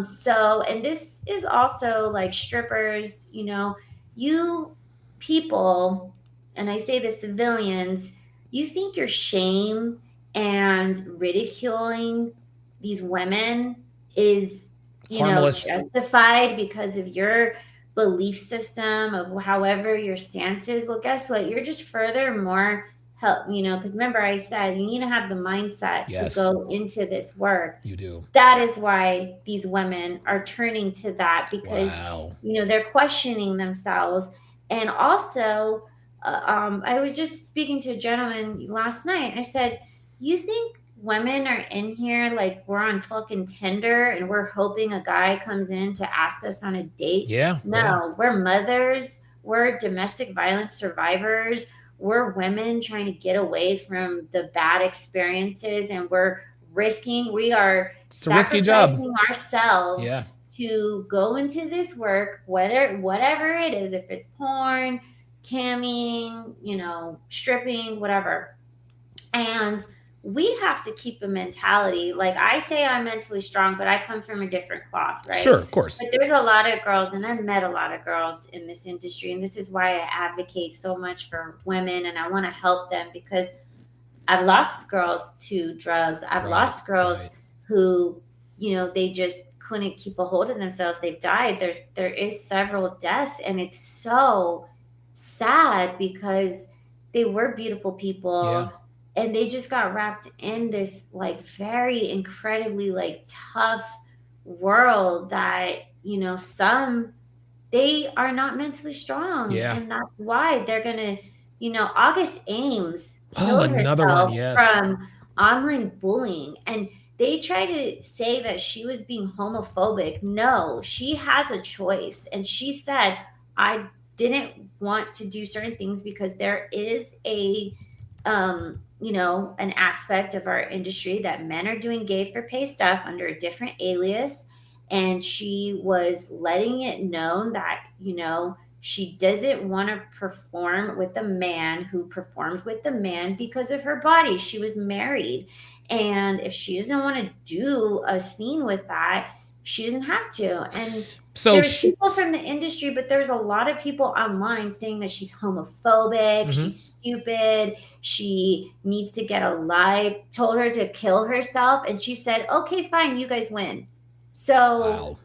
S2: So, and this is also like strippers, you know, you people, and I say the civilians, you think your shame and ridiculing these women is, you know,
S1: Harmless.
S2: justified because of your belief system of however your stance is. Well, guess what? You're just furthermore help, you know, because remember I said you need to have the mindset to
S1: Yes.
S2: go into this work.
S1: You do.
S2: That is why these women are turning to that, because
S1: Wow.
S2: you know they're questioning themselves. And also I was just speaking to a gentleman last night. I said, you think women are in here like we're on fucking Tinder and we're hoping a guy comes in to ask us on a date?
S1: Yeah.
S2: No,
S1: Yeah.
S2: we're mothers, we're domestic violence survivors, we're women trying to get away from the bad experiences, and we're risking, we are
S1: It's a risky job.
S2: sacrificing ourselves
S1: Yeah.
S2: to go into this work, whatever it is, if it's porn, camming, you know, stripping, whatever. And we have to keep a mentality. Like I say, I'm mentally strong, but I come from a different cloth, right?
S1: Sure. Of course.
S2: But there's a lot of girls, and I've met a lot of girls in this industry, and this is why I advocate so much for women, and I want to help them, because I've lost girls to drugs. I've
S1: Right,
S2: lost girls
S1: right.
S2: who, you know, they just couldn't keep a hold of themselves. They've died. There is several deaths, and it's so sad because they were beautiful people.
S1: Yeah.
S2: And they just got wrapped in this like very incredibly like tough world that, you know, some, they are not mentally strong.
S1: Yeah.
S2: And that's why they're gonna, you know, August Ames
S1: Oh,
S2: killed
S1: another one.
S2: herself
S1: Yes.
S2: from online bullying. And they try to say that she was being homophobic. No, she has a choice. And she said, I didn't want to do certain things because there is a you know, an aspect of our industry that men are doing gay for pay stuff under a different alias. And she was letting it known that, you know, she doesn't want to perform with a man who performs with a man because of her body. She was married. And if she doesn't want to do a scene with that, she doesn't have to. And
S1: So
S2: there's people from the industry, but there's a lot of people online saying that she's homophobic, she's stupid, she needs to get a life, told her to kill herself, and she said, okay, fine, you guys win. So
S1: wow.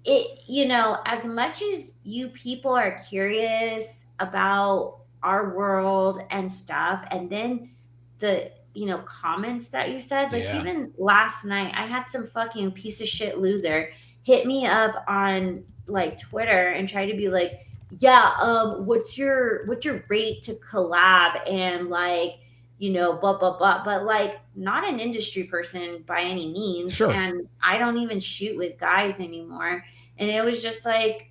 S2: it, you know, as much as you people are curious about our world and stuff, and then the, you know, comments that you said, like
S1: Yeah.
S2: even last night I had some fucking piece of shit loser. hit me up on like Twitter and try to be like, yeah, what's your rate to collab and like, blah blah blah, but like not an industry person by any means,
S1: Sure.
S2: and I don't even shoot with guys anymore. And it was just like,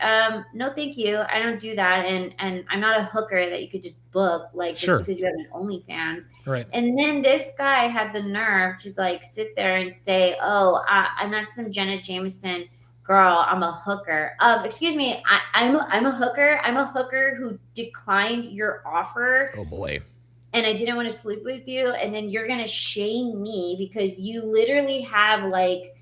S2: no, thank you. I don't do that, and I'm not a hooker that you could just book like just
S1: Sure.
S2: because you have an OnlyFans.
S1: Right.
S2: And then this guy had the nerve to like sit there and say, "Oh, I'm not some Jenna Jameson girl. I'm a hooker." Excuse me. I'm a hooker. I'm a hooker who declined your offer,
S1: Oh boy.
S2: and I didn't want to sleep with you. And then you're gonna shame me because you literally have like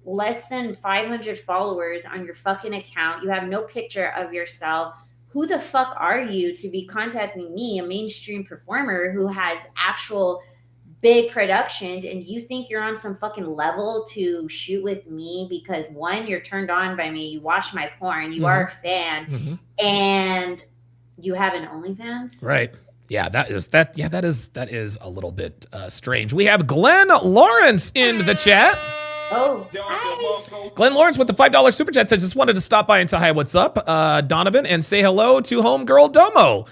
S2: less than 500 followers on your fucking account. You have no picture of yourself. Who the fuck are you to be contacting me, a mainstream performer who has actual big productions, and you think you're on some fucking level to shoot with me because one, you're turned on by me, you watch my porn, you are a fan, and you have an OnlyFans?
S1: Right. Yeah, that is a little bit strange. We have Glenn Lawrence in the chat.
S2: Oh, hi.
S1: Glenn Lawrence with the $5 super chat says, just wanted to stop by and say hi, what's up, Donovan, and say hello to homegirl Domo.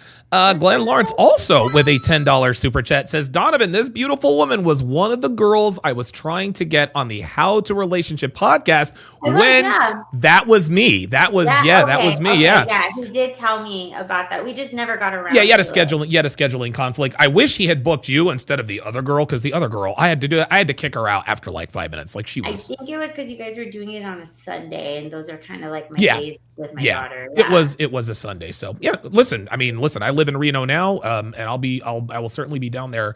S1: Glenn Lawrence also with a $10 super chat says, Donovan, this beautiful woman was one of the girls I was trying to get on the How to Relationship podcast when that was me. That was me.
S2: Yeah, he did tell me about that. We just never got around.
S1: Yeah, you had a scheduling conflict. I wish he had booked you instead of the other girl, because the other girl, I had to kick her out after like 5 minutes. Like she was.
S2: I think it was because you guys were doing it on a Sunday, and those are kind of like my days with my daughter.
S1: Yeah. It was a Sunday. So yeah, listen, I live in Reno now, and I will certainly be down there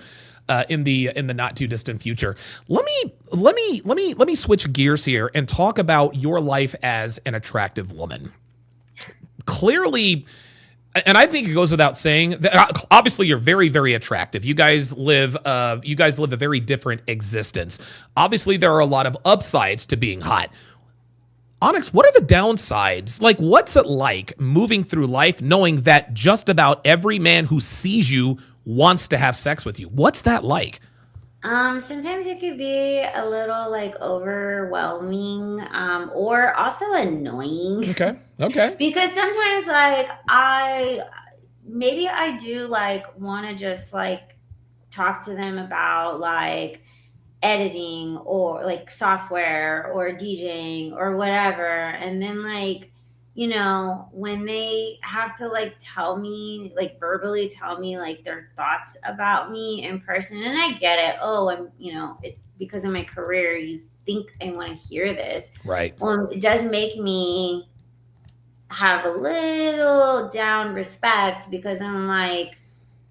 S1: in the not too distant future. Let me switch gears here and talk about your life as an attractive woman. Clearly, and I think it goes without saying that obviously you're very, very attractive. You guys live a very different existence. Obviously, there are a lot of upsides to being hot. Onyx, what are the downsides? Like, what's it like moving through life knowing that just about every man who sees you wants to have sex with you? What's that like?
S2: Sometimes it could be a little like overwhelming, or also annoying.
S1: Okay.
S2: Because sometimes like I do like want to just like talk to them about like editing or like software or DJing or whatever. And then like, when they have to like tell me, like verbally tell me like their thoughts about me in person, and I get it. Oh, it's because of my career. You think I want to hear this.
S1: Right.
S2: It does make me have a little down respect, because I'm like,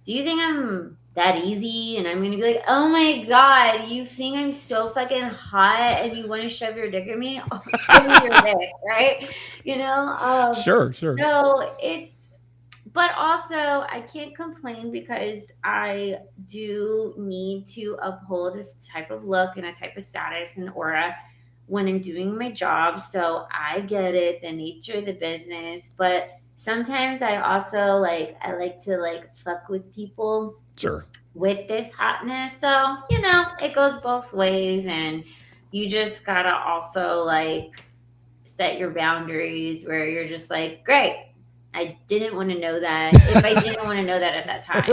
S2: do you think I'm that easy? And I'm going to be like, oh my God, you think I'm so fucking hot and you want to shove your dick in me? Oh, give me your dick, right?
S1: Sure.
S2: So but also I can't complain because I do need to uphold this type of look and a type of status and aura when I'm doing my job. So I get it, the nature of the business, but sometimes I also I like to like fuck with people.
S1: Sure.
S2: With this hotness. So, it goes both ways, and you just gotta also like set your boundaries where you're just like, great, I didn't want to know that if I didn't want to know that at that time.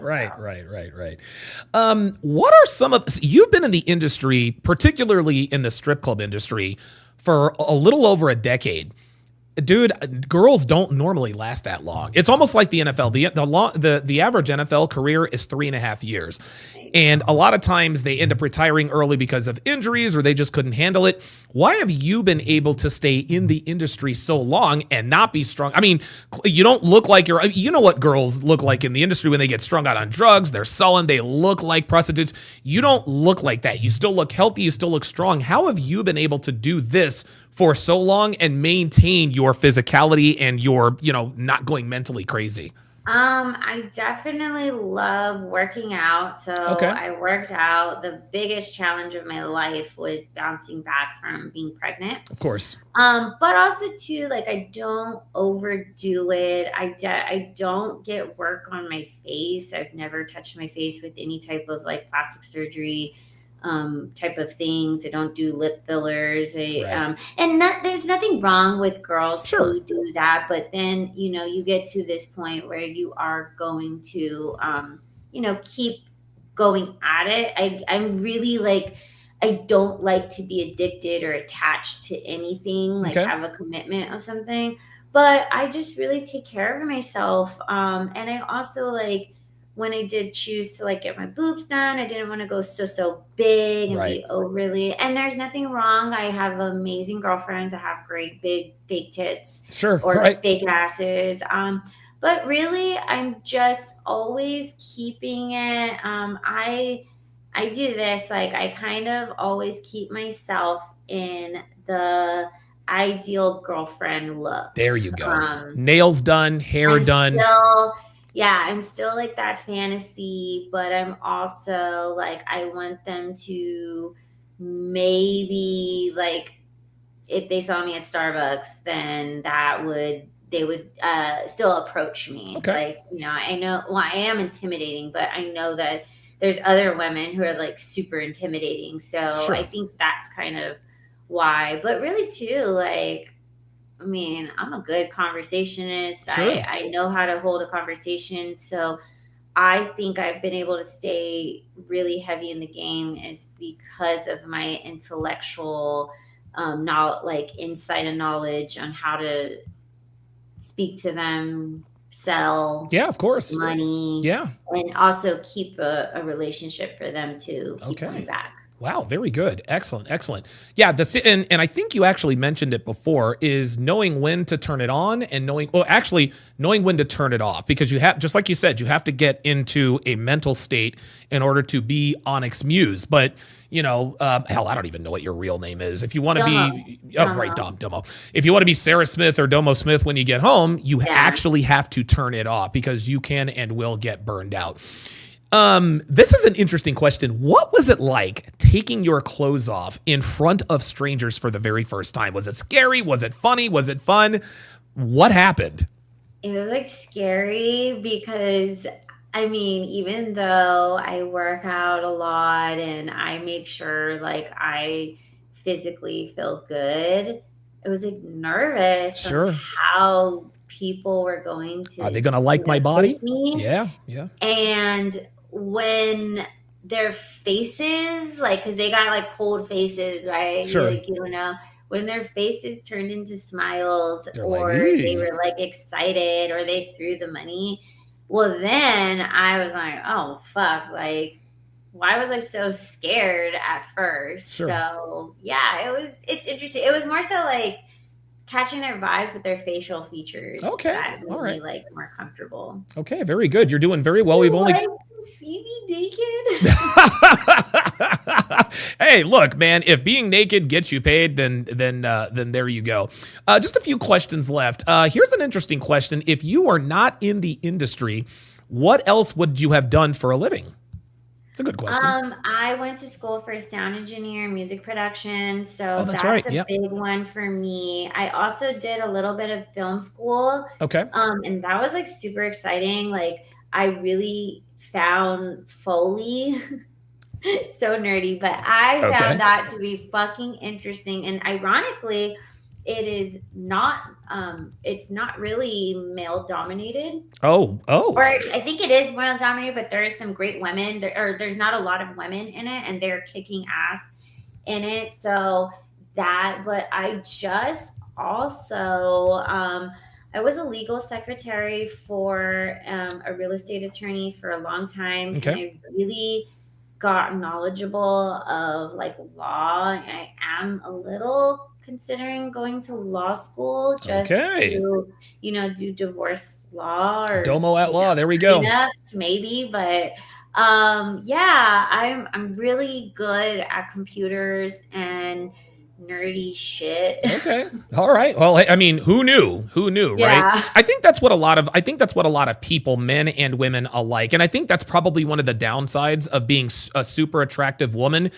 S1: Right. What are some of, you've been in the industry, particularly in the strip club industry, for a little over a decade. Dude, girls don't normally last that long. It's almost like the NFL. The average NFL career is 3.5 years. And a lot of times they end up retiring early because of injuries or they just couldn't handle it. Why have you been able to stay in the industry so long and not be strong? I mean, you don't look like you know what girls look like in the industry when they get strung out on drugs. They're sullen. They look like prostitutes. You don't look like that. You still look healthy. You still look strong. How have you been able to do this for so long and maintain your physicality and your, not going mentally crazy?
S2: I definitely love working out. So I worked out. The biggest challenge of my life was bouncing back from being pregnant.
S1: Of course.
S2: But also too, like I don't overdo it. I don't get work on my face. I've never touched my face with any type of like plastic surgery. type of things. They don't do lip fillers.
S1: Right.
S2: There's nothing wrong with girls
S1: Sure.
S2: who do that, but then you get to this point where you are going to keep going at it. I'm really like, I don't like to be addicted or attached to anything, like
S1: Okay.
S2: have a commitment of something. But I just really take care of myself. And I also like, when I did choose to like get my boobs done, I didn't want to go so big and
S1: Right.
S2: be overly. And there's nothing wrong. I have amazing girlfriends. I have great big fake tits
S1: Sure.
S2: or
S1: Right.
S2: fake asses. But really, I'm just always keeping it. I do this, like I kind of always keep myself in the ideal girlfriend look.
S1: There you go.
S2: Um,
S1: Nails done, hair
S2: I'm
S1: done.
S2: still, yeah, I'm still like that fantasy, but I'm also like, I want them to maybe like, if they saw me at Starbucks, then they would still approach me.
S1: Okay.
S2: Like, I know, well, I am intimidating, but I know that there's other women who are like super intimidating. So I
S1: Sure.
S2: think that's kind of why. But really, too, like, I mean, I'm a good conversationist.
S1: Sure.
S2: I know how to hold a conversation. So I think I've been able to stay really heavy in the game is because of my intellectual knowledge, like insight and knowledge on how to speak to them, sell
S1: Yeah, of course.
S2: money,
S1: Yeah.
S2: and also keep a relationship for them to keep coming
S1: Okay.
S2: back.
S1: Wow, very good. Excellent, excellent. Yeah, and I think you actually mentioned it before, is knowing when to turn it on and knowing when to turn it off, because you have, just like you said, you have to get into a mental state in order to be Onyx Muse. But hell, I don't even know what your real name is. If you want to
S2: Domo,
S1: be, oh, right,
S2: Domo,
S1: Domo. If you want to be Sarah Smith or Domo Smith when you get home, you
S2: yeah.
S1: actually have to turn it off, because you can and will get burned out. This is an interesting question. What was it like taking your clothes off in front of strangers for the very first time? Was it scary? Was it funny? Was it fun? What happened?
S2: It was like scary because I mean, even though I work out a lot and I make sure like I physically feel good, it was like nervous on
S1: Sure.
S2: how people were going
S1: Are
S2: to,
S1: they going to like my body?
S2: take me.
S1: Yeah. Yeah.
S2: And when their faces, like, because they got like cold faces, right?
S1: Sure.
S2: Like, when their faces turned into smiles
S1: They're like,
S2: or they
S1: "Eee."
S2: were like excited or they threw the money, well, then I was like, oh, fuck. Like, why was I so scared at first?
S1: Sure.
S2: So, yeah, it's interesting. It was more so like catching their vibes with their facial features
S1: Okay.
S2: that
S1: All
S2: made
S1: right.
S2: me like more comfortable.
S1: Okay. Very good. You're doing very well. We've
S2: You
S1: only.
S2: like to see me naked?
S1: Hey, look, man. If being naked gets you paid, then there you go. Just a few questions left. Here's an interesting question. If you are not in the industry, what else would you have done for a living? It's a good question.
S2: I went to school for sound engineer and music production,
S1: Oh,
S2: so
S1: that's
S2: that's
S1: right.
S2: a
S1: Yep.
S2: big one for me. I also did a little bit of film school,
S1: Okay.
S2: and that was like super exciting. Like I really found Foley so nerdy, but I found
S1: Okay.
S2: that to be fucking interesting. And ironically, it's not really male dominated.
S1: Oh.
S2: Or
S1: Oh.
S2: I think it is male dominated, but there is some great women there, or there's not a lot of women in it, and they're kicking ass in it. So but I just also, I was a legal secretary for a real estate attorney for a long time, and
S1: Okay.
S2: I really got knowledgeable of like law. I am a little considering going to law school just
S1: Okay.
S2: to, do divorce law or
S1: Domo at law. There we go.
S2: prenups maybe, but yeah, I'm really good at computers and nerdy shit.
S1: Okay. All right. Well, I mean, who knew? Who knew, right?
S2: Yeah.
S1: I think that's what a lot of people, men and women alike, and I think that's probably one of the downsides of being a super attractive woman,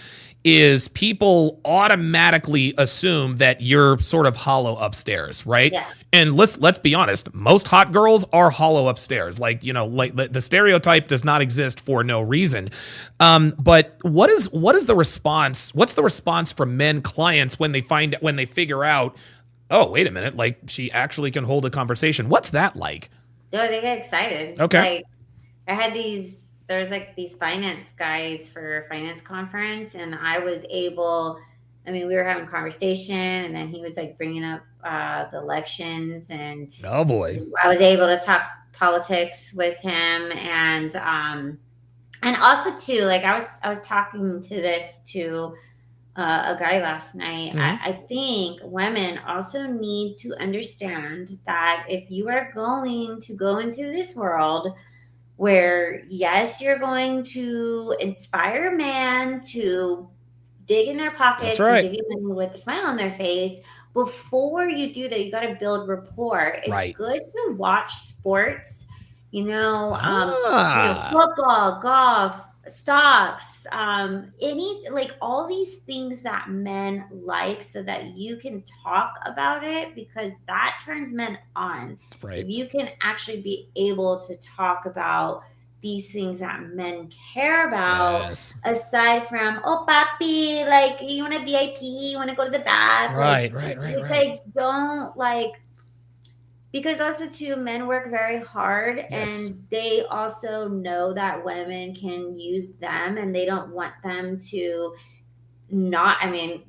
S1: is people automatically assume that you're sort of hollow upstairs, right?
S2: Yeah.
S1: And let's be honest, most hot girls are hollow upstairs. Like, you know, like the stereotype does not exist for no reason. But what is the response? What's the response from men clients when they figure out, oh, wait a minute, like she actually can hold a conversation? What's that like?
S2: Oh, they get excited.
S1: Okay.
S2: Like I had there's like these finance guys for a finance conference, and I mean, we were having conversation, and then he was like bringing up the elections, and
S1: Oh boy.
S2: I was able to talk politics with him, and also too, like I was talking to this to a guy last night. I think women also need to understand that if you are going to go into this world where, yes, you're going to inspire a man to dig in their
S1: That's
S2: pockets and
S1: right.
S2: give you money with a smile on their face. Before you do that, you got to build rapport. It's
S1: Right.
S2: good to watch sports,
S1: Ah.
S2: football, golf, stocks, any like all these things that men like, so that you can talk about it, because that turns men on.
S1: Right.
S2: If you can actually be able to talk about these things that men care about,
S1: Yes.
S2: aside from, oh papi, like you want a VIP, you want to go to the back,
S1: Right.
S2: it's like, don't like, because also too, men work very hard,
S1: Yes.
S2: and they also know that women can use them, and they don't want them to not, I mean,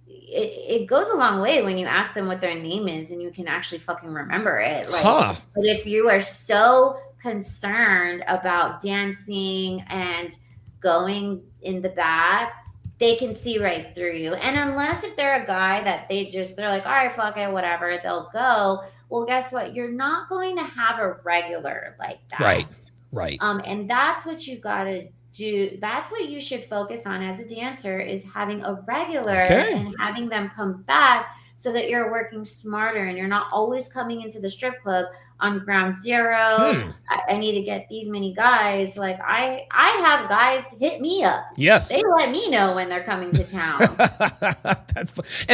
S2: it goes a long way when you ask them what their name is and you can actually fucking remember it. Like,
S1: Huh.
S2: but if you are so concerned about dancing and going in the back, they can see right through you. And unless if they're a guy that they're like, all right, fuck it, whatever, they'll go. Well, guess what? You're not going to have a regular like that.
S1: Right. Right.
S2: And that's what you got to do. That's what you should focus on as a dancer, is having a regular
S1: Okay.
S2: and having them come back, so that you're working smarter and you're not always coming into the strip club on ground zero. I need to get these many guys. Like I have guys hit me up.
S1: Yes.
S2: They let me know when they're coming to town.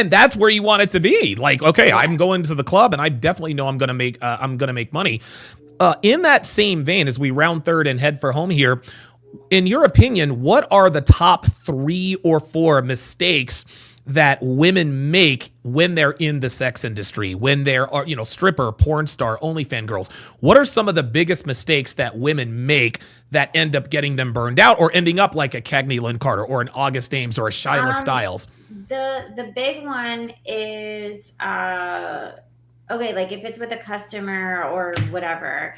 S1: That's where you want it to be. Like, okay,
S2: Yeah.
S1: I'm going to the club, and I definitely know I'm gonna make money. In that same vein, as we round third and head for home here, in your opinion, what are the top 3 or 4 mistakes that women make when they're in the sex industry, when they're, stripper, porn star, OnlyFans girls? What are some of the biggest mistakes that women make that end up getting them burned out, or ending up like a Cagney Lynn Carter or an August Ames or a Shyla Styles?
S2: The big one is okay, like if it's with a customer or whatever,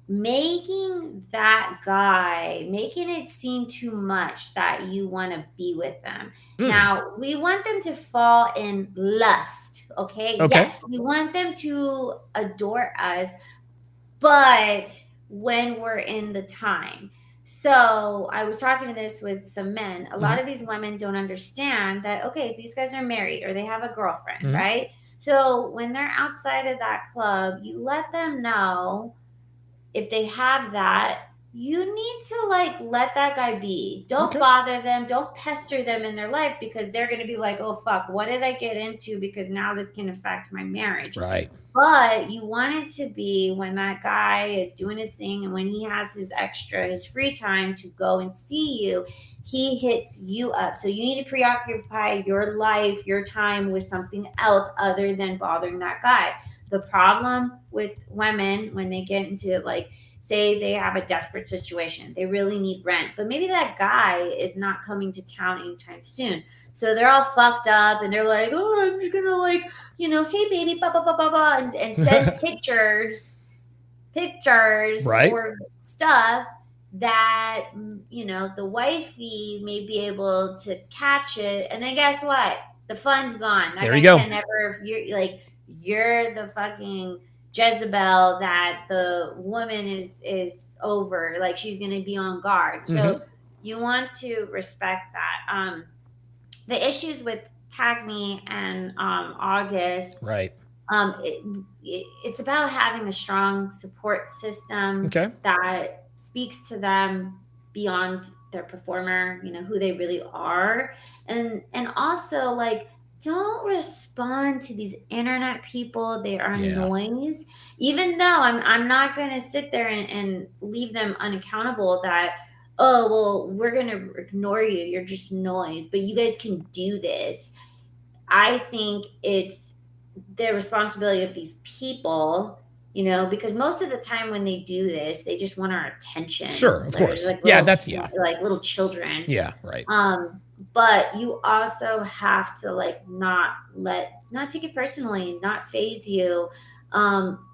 S2: making it seem too much that you want to be with them. Now, we want them to fall in lust, okay? Yes, we want them to adore us, but when we're in the time. So I was talking to this with some men. A lot of these women don't understand that, okay, these guys are married or they have a girlfriend, right? So when they're outside of that club, you let them know, if they have that, you need to like let that guy be. Don't bother them. Don't pester them in their life, because they're going to be like, oh, fuck, what did I get into? Because now this can affect my marriage.
S1: Right.
S2: But you want it to be when that guy is doing his thing, and when he has his free time to go and see you, he hits you up. So you need to preoccupy your life, your time with something else other than bothering that guy. The problem with women when they get into, like, say they have a desperate situation, they really need rent, but maybe that guy is not coming to town anytime soon. So they're all fucked up and they're like, oh, I'm just gonna like, hey baby, blah, blah, blah, blah, blah, and send pictures
S1: Right.
S2: or stuff that, the wifey may be able to catch it. And then guess what? The fun's gone. That
S1: There
S2: guy
S1: you go.
S2: can never, you're the fucking Jezebel that the woman is over. Like, she's going to be on guard. So you want to respect that. The issues with Cagney and August,
S1: Right.
S2: It's about having a strong support system that speaks to them beyond their performer, who they really are. And also, like, don't respond to these internet people. They are
S1: Yeah.
S2: noise. Even though I'm not gonna sit there and leave them unaccountable that, oh well, we're gonna ignore you. You're just noise. But you guys can do this. I think it's the responsibility of these people, because most of the time when they do this, they just want our attention.
S1: Sure, of
S2: They're
S1: course.
S2: like
S1: Yeah,
S2: little,
S1: that's yeah.
S2: like little children.
S1: Yeah, right.
S2: But you also have to like not take it personally, not phase you.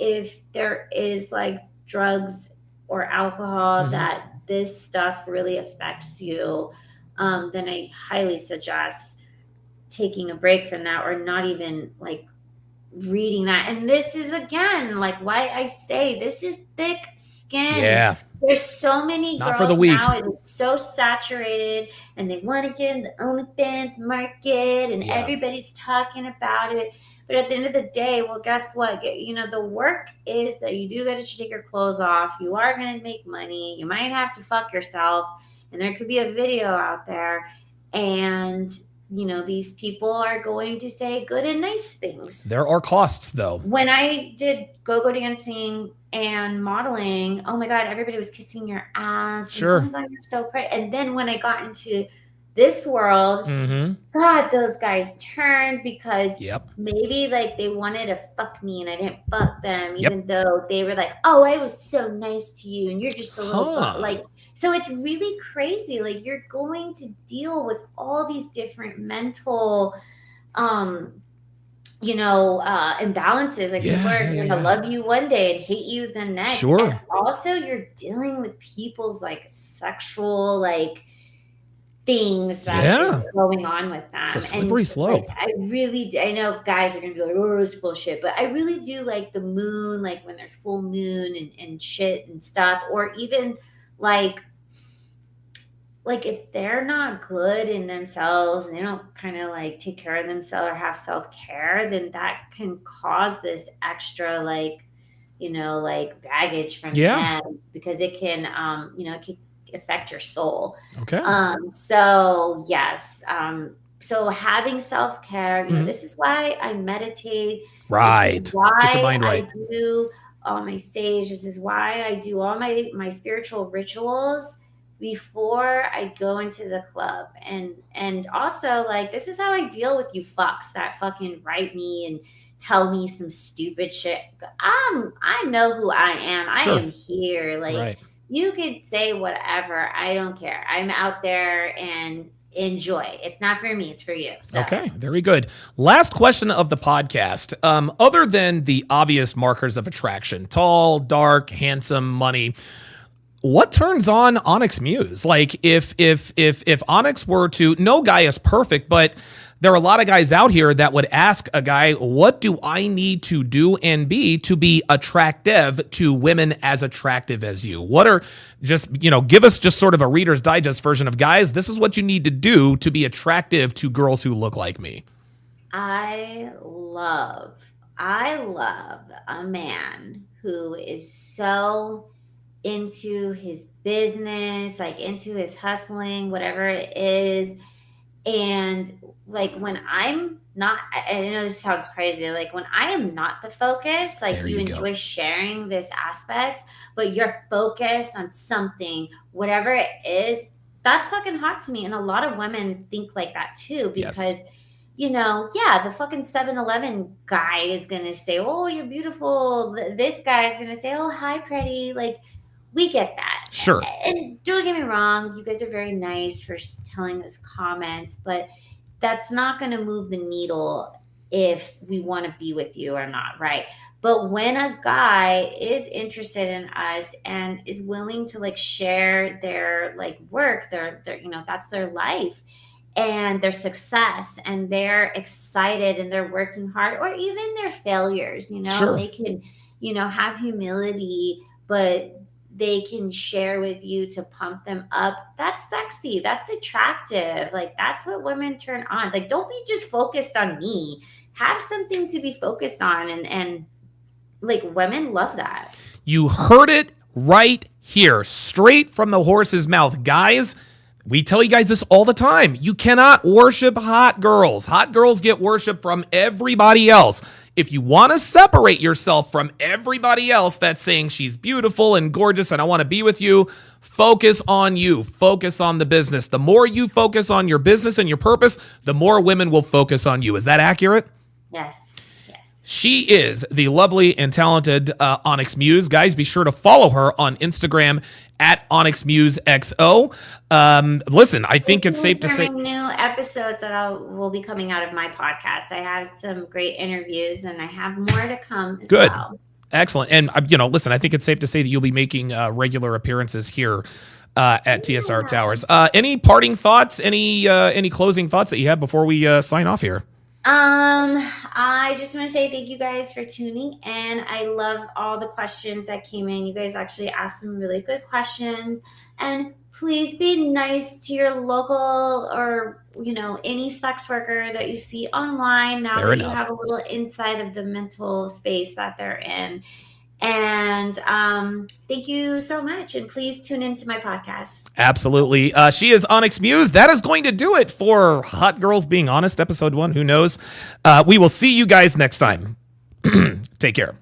S2: If there is like drugs or alcohol that this stuff really affects you, then I highly suggest taking a break from that, or not even like reading that. And this is again like why I say this is thick skin.
S1: Yeah.
S2: There's so many
S1: Not
S2: girls
S1: for the weak.
S2: now, and it's so saturated, and they want to get in the OnlyFans market, and everybody's talking about it. But at the end of the day, well, guess what? The work is that you do get to take your clothes off. You are going to make money. You might have to fuck yourself, and there could be a video out there, and these people are going to say good and nice things.
S1: There are costs, though.
S2: When I did go-go dancing and modeling, oh my God, everybody was kissing your ass.
S1: Sure.
S2: And, oh my God, you're so pretty. And then when I got into this world, God, those guys turned because maybe like they wanted to fuck me and I didn't fuck them, even though they were like, oh, I was so nice to you and you're just a little like. So it's really crazy. Like you're going to deal with all these different mental, imbalances. Like people are going to love you one day and hate you the next.
S1: Sure.
S2: And also you're dealing with people's like sexual, like things that is going on with them.
S1: It's a slippery slope.
S2: Like, I know guys are going to be like, oh, it's bullshit. But I really do like the moon, like when there's full moon and shit and stuff. Or even like if they're not good in themselves and they don't kind of like take care of themselves or have self-care, then that can cause this extra like baggage from them, because it can it can affect your soul.
S1: Okay.
S2: So yes. So having self-care, this is why I meditate.
S1: Right.
S2: This is why
S1: get your mind right.
S2: I do all my sage. This is why I do all my spiritual rituals before I go into the club. And also like this is how I deal with you fucks that fucking write me and tell me some stupid shit. I know who I am.
S1: Sure.
S2: I am here. Like you could say whatever. I don't care. I'm out there and enjoy. It's not for me. It's for you. So.
S1: Okay. Very good. Last question of the podcast. Other than the obvious markers of attraction, tall, dark, handsome, money, what turns on Onyx Muse? Like if Onyx were to, no guy is perfect, but there are a lot of guys out here that would ask a guy, what do I need to do and be to be attractive to women as attractive as you? What are just, give us just sort of a Reader's Digest version of, guys, this is what you need to do to be attractive to girls who look like me.
S2: I love a man who is so into his business, like into his hustling, whatever it is. And like when I'm not, I know this sounds crazy, like when I am not the focus, like you enjoy sharing this aspect, but you're focused on something, whatever it is, that's fucking hot to me. And a lot of women think like that too, because the fucking 7-Eleven guy is going to say, oh, you're beautiful. This guy is going to say, oh, hi, pretty. Like, we get that.
S1: Sure.
S2: And don't get me wrong. You guys are very nice for telling us comments, but that's not going to move the needle if we want to be with you or not, right? But when a guy is interested in us and is willing to like share their like work, their that's their life and their success, and they're excited and they're working hard, or even their failures,
S1: Sure.
S2: They can, have humility, but they can share with you to pump them up. That's sexy. That's attractive. Like that's what women turn on. Like, don't be just focused on me. Have something to be focused on. And like women love that.
S1: You heard it right here, straight from the horse's mouth. Guys, we tell you guys this all the time. You cannot worship hot girls. Hot girls get worship from everybody else. If you want to separate yourself from everybody else that's saying she's beautiful and gorgeous and I want to be with you, focus on you. Focus on the business. The more you focus on your business and your purpose, the more women will focus on you. Is that accurate?
S2: Yes.
S1: She is the lovely and talented Onyx Muse. Guys, be sure to follow her on Instagram at OnyxMuseXO. Listen, I think it's safe to say
S2: new episodes that will be coming out of my podcast. I have some great interviews and I have more to come as
S1: good.
S2: well.
S1: Excellent. And, listen, I think it's safe to say that you'll be making regular appearances here at TSR Towers. Any parting thoughts, any closing thoughts that you have before we sign off here?
S2: I just want to say thank you guys for tuning in. I love all the questions that came in. You guys actually asked some really good questions, and please be nice to your local or, any sex worker that you see online now that you have a little insight of the mental space that they're in. And thank you so much. And please tune into my podcast.
S1: Absolutely. She is Onyx Muse. That is going to do it for Hot Girls Being Honest, episode 1. Who knows? We will see you guys next time. Take care.